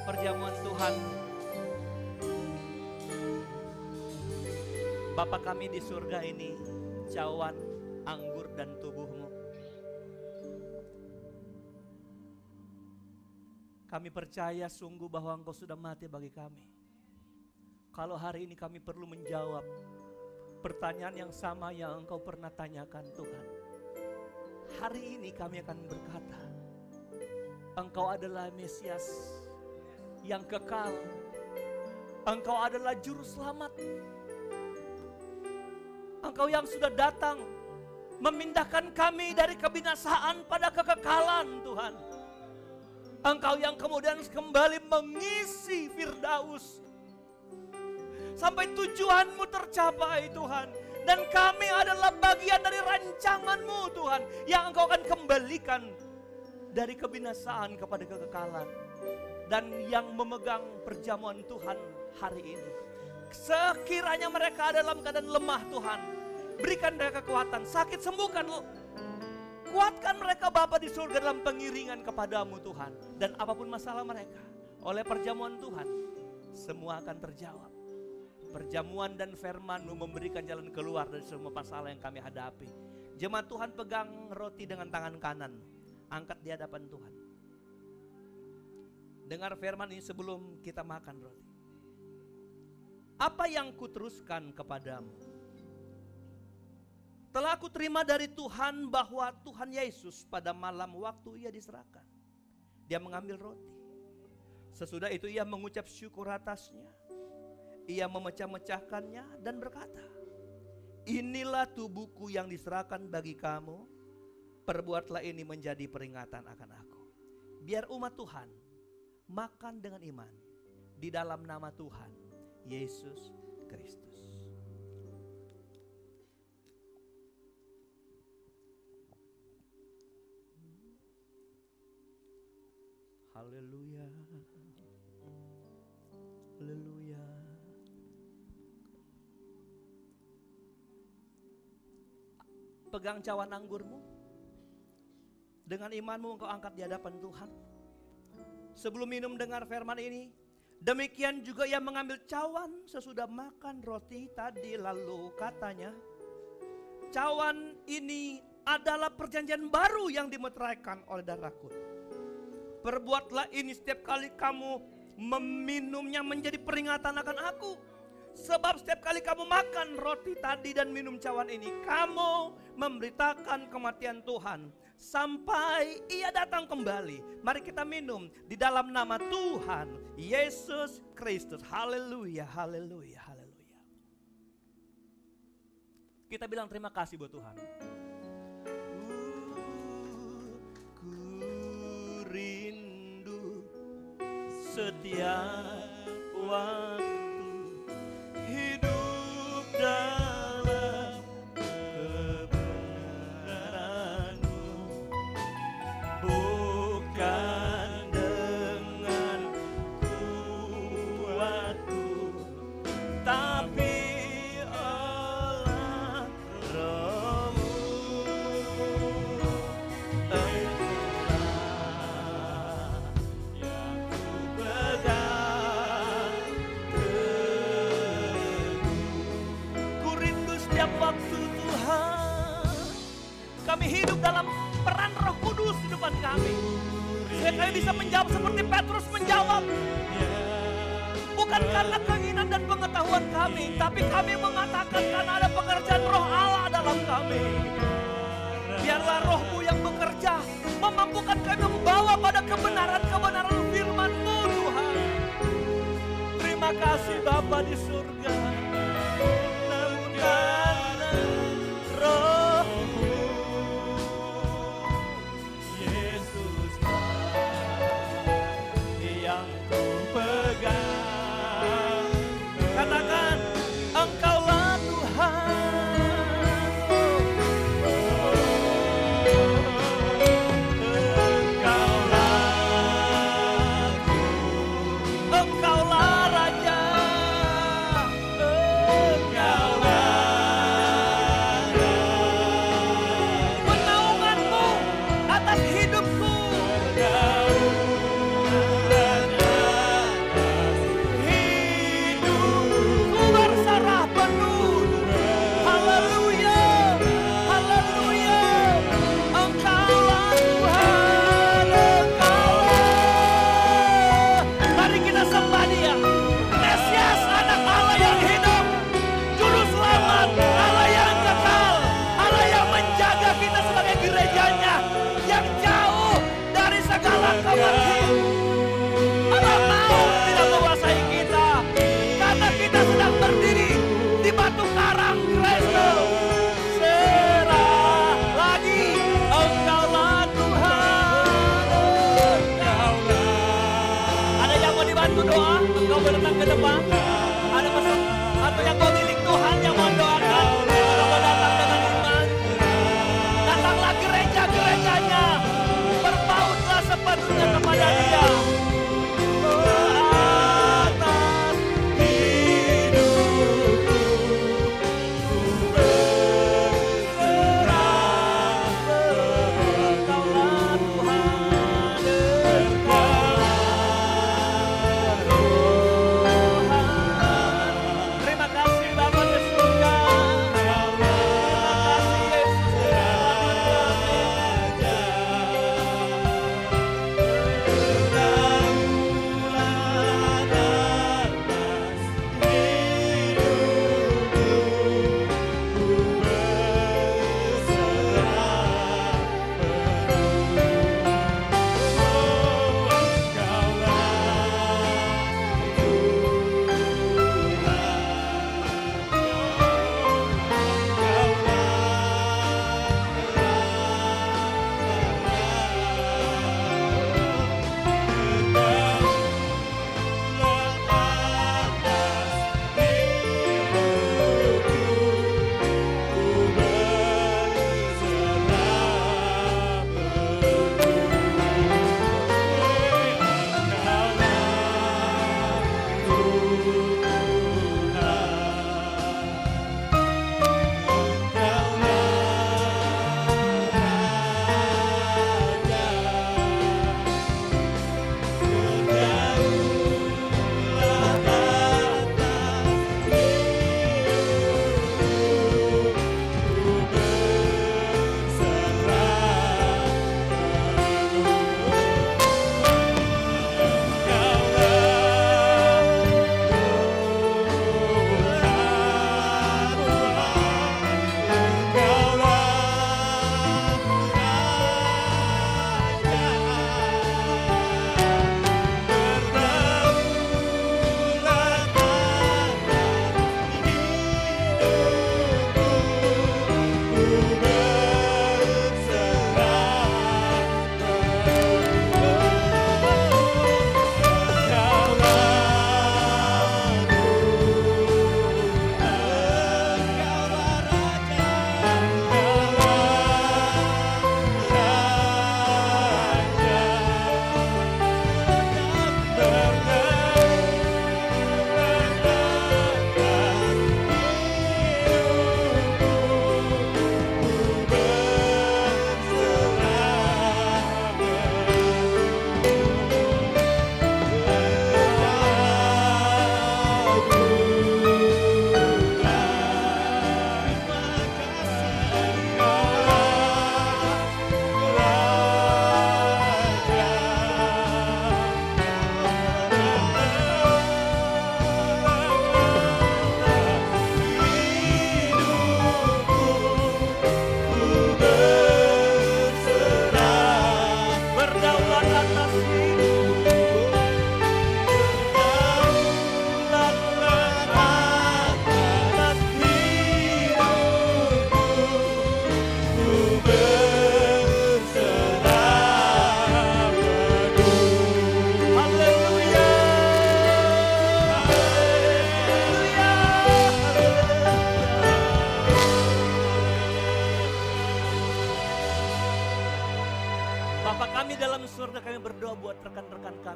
perjamuan Tuhan. Bapa kami di surga ini, cawan, anggur dan tubuh-Mu. Kami percaya sungguh bahwa Engkau sudah mati bagi kami. Kalau hari ini kami perlu menjawab pertanyaan yang sama yang Engkau pernah tanyakan Tuhan. Hari ini kami akan berkata, Engkau adalah Mesias yang kekal. Engkau adalah Juru Selamat. Engkau yang sudah datang memindahkan kami dari kebinasaan pada kekekalan Tuhan. Engkau yang kemudian kembali mengisi Firdaus sampai tujuan-Mu tercapai Tuhan. Dan kami adalah bagian dari rancangan-Mu Tuhan, yang Engkau akan kembalikan dari kebinasaan kepada kekekalan. Dan yang memegang perjamuan Tuhan hari ini, sekiranya mereka dalam keadaan lemah Tuhan, berikan mereka kekuatan. Sakit sembuhkan, kuatkan mereka Bapa di surga dalam pengiringan kepadamu Tuhan. Dan apapun masalah mereka, oleh perjamuan Tuhan, semua akan terjawab. Perjamuan dan firman-Mu memberikan jalan keluar dari semua masalah yang kami hadapi. Jemaat Tuhan, pegang roti dengan tangan kanan, angkat di hadapan Tuhan. Dengar firman ini sebelum kita makan roti. Apa yang kuteruskan kepadamu? Telah aku terima dari Tuhan bahwa Tuhan Yesus pada malam waktu Ia diserahkan, Dia mengambil roti. Sesudah itu Ia mengucap syukur atasnya. Ia memecah-mecahkannya dan berkata, inilah tubuhku yang diserahkan bagi kamu. Perbuatlah ini menjadi peringatan akan aku. Biar umat Tuhan makan dengan iman di dalam nama Tuhan Yesus Kristus. Haleluya. Haleluya. Pegang cawan anggurmu. Dengan imanmu engkau angkat di hadapan Tuhan. Sebelum minum dengar firman ini. Demikian juga ia mengambil cawan sesudah makan roti tadi. Lalu katanya, cawan ini adalah perjanjian baru yang dimeteraikan oleh darahku. Perbuatlah ini setiap kali kamu meminumnya menjadi peringatan akan aku. Sebab setiap kali kamu makan roti tadi dan minum cawan ini, kamu memberitakan kematian Tuhan sampai Ia datang kembali. Mari kita minum di dalam nama Tuhan Yesus Kristus. Haleluya, haleluya, haleluya. Kita bilang terima kasih buat Tuhan. Ku rindu setiap waktu hidup dalam kebenaran-Mu, bukan dengan kuatku, tapi oleh Roh-Mu. Engkaulah yang ku pegang waktu Tuhan. Kami hidup dalam peran Roh Kudus di depan kami. Sehingga kami bisa menjawab seperti Petrus menjawab. Bukan karena keinginan dan pengetahuan kami, tapi kami mengatakan karena ada pekerjaan Roh Allah dalam kami. Biarlah Roh-Mu yang bekerja memampukan kami membawa pada kebenaran-kebenaran firman-Mu Tuhan. Terima kasih Bapa di surga. Karena Roh-Mu Yesus yang ku pegang. Katakan, Engkaulah Tuhan. Engkaulah Raja. bantu doa, engkau boleh datang ke depan. Ada pesan atau yang kau milik Tuhan yang mau doakan, engkau boleh datang dengan iman. Datanglah gereja-gerejanya, berpautlah sepenuhnya kepada Dia.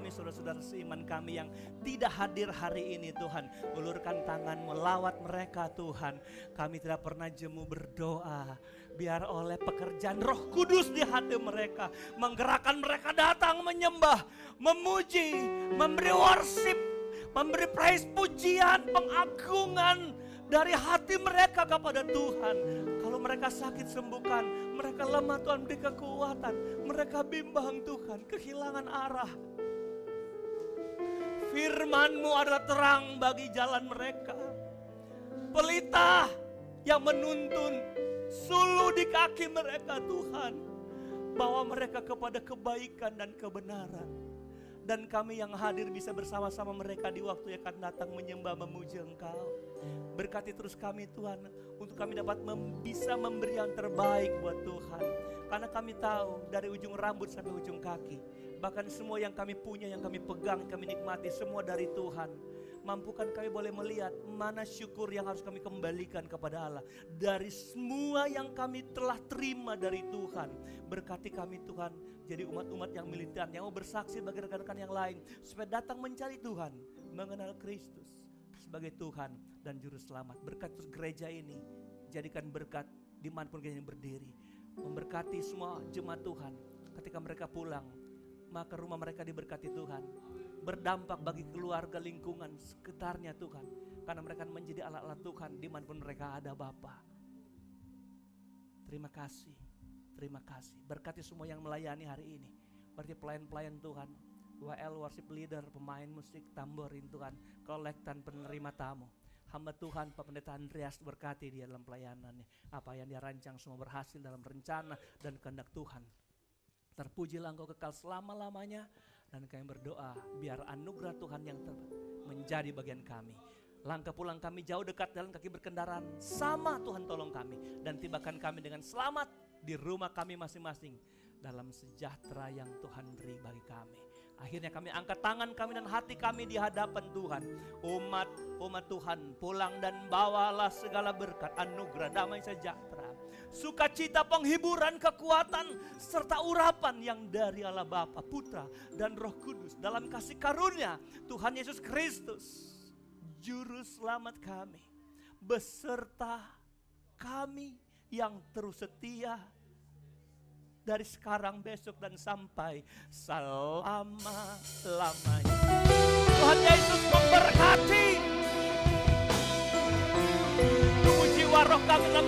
Saudara-saudara seiman kami yang tidak hadir hari ini Tuhan, ulurkan tangan melawat mereka Tuhan. Kami tidak pernah jemu berdoa, biar oleh pekerjaan Roh Kudus di hati mereka menggerakkan mereka datang menyembah, memuji, memberi worship, memberi praise, pujian, pengagungan dari hati mereka kepada Tuhan. Kalau mereka sakit sembuhkan, mereka lemah Tuhan beri kekuatan, mereka bimbang Tuhan kehilangan arah. Firman-Mu adalah terang bagi jalan mereka, pelita yang menuntun, suluh di kaki mereka Tuhan, bawa mereka kepada kebaikan dan kebenaran. Dan kami yang hadir bisa bersama-sama mereka di waktu yang akan datang menyembah memuji Engkau. Berkati terus kami Tuhan, untuk kami dapat bisa memberi yang terbaik buat Tuhan. Karena kami tahu dari ujung rambut sampai ujung kaki, bahkan semua yang kami punya, yang kami pegang, kami nikmati, semua dari Tuhan. Mampukan kami boleh melihat mana syukur yang harus kami kembalikan kepada Allah dari semua yang kami telah terima dari Tuhan. Berkati kami Tuhan, jadi umat-umat yang militan, yang mau bersaksi bagi rekan-rekan yang lain, supaya datang mencari Tuhan, mengenal Kristus sebagai Tuhan dan Juru Selamat. Berkat terus gereja ini, jadikan berkat dimanapun gereja ini berdiri. Memberkati semua jemaat Tuhan, ketika mereka pulang, maka rumah mereka diberkati Tuhan. Berdampak bagi keluarga, lingkungan sekitarnya Tuhan, karena mereka menjadi alat-alat Tuhan dimanapun mereka ada Bapa. Terima kasih, terima kasih. Berkati semua yang melayani hari ini, berarti pelayan-pelayan Tuhan, WL worship leader, pemain musik, tamborin Tuhan, kolektan, penerima tamu. Hamba Tuhan Pak Pendeta Andreas berkati dia dalam pelayanannya. Apa yang dia rancang semua berhasil dalam rencana dan kehendak Tuhan. Terpujilah Engkau kekal selama-lamanya. Dan kami berdoa biar anugerah Tuhan yang menjadi bagian kami. Langkah pulang kami jauh dekat dalam kaki berkendaraan, sama Tuhan tolong kami. Dan tibakan kami dengan selamat di rumah kami masing-masing, dalam sejahtera yang Tuhan beri bagi kami. Akhirnya kami angkat tangan kami dan hati kami di hadapan Tuhan. Umat Tuhan pulang dan bawalah segala berkat, anugerah, damai sejahtera, sukacita, penghiburan, kekuatan, serta urapan yang dari Allah Bapa, Putra, dan Roh Kudus dalam kasih karunia Tuhan Yesus Kristus, Juru Selamat kami, beserta kami yang terus setia dari sekarang, besok, dan sampai selama-lamanya. Tuhan Yesus memberkati. Tunggu jiwa roh kami dalam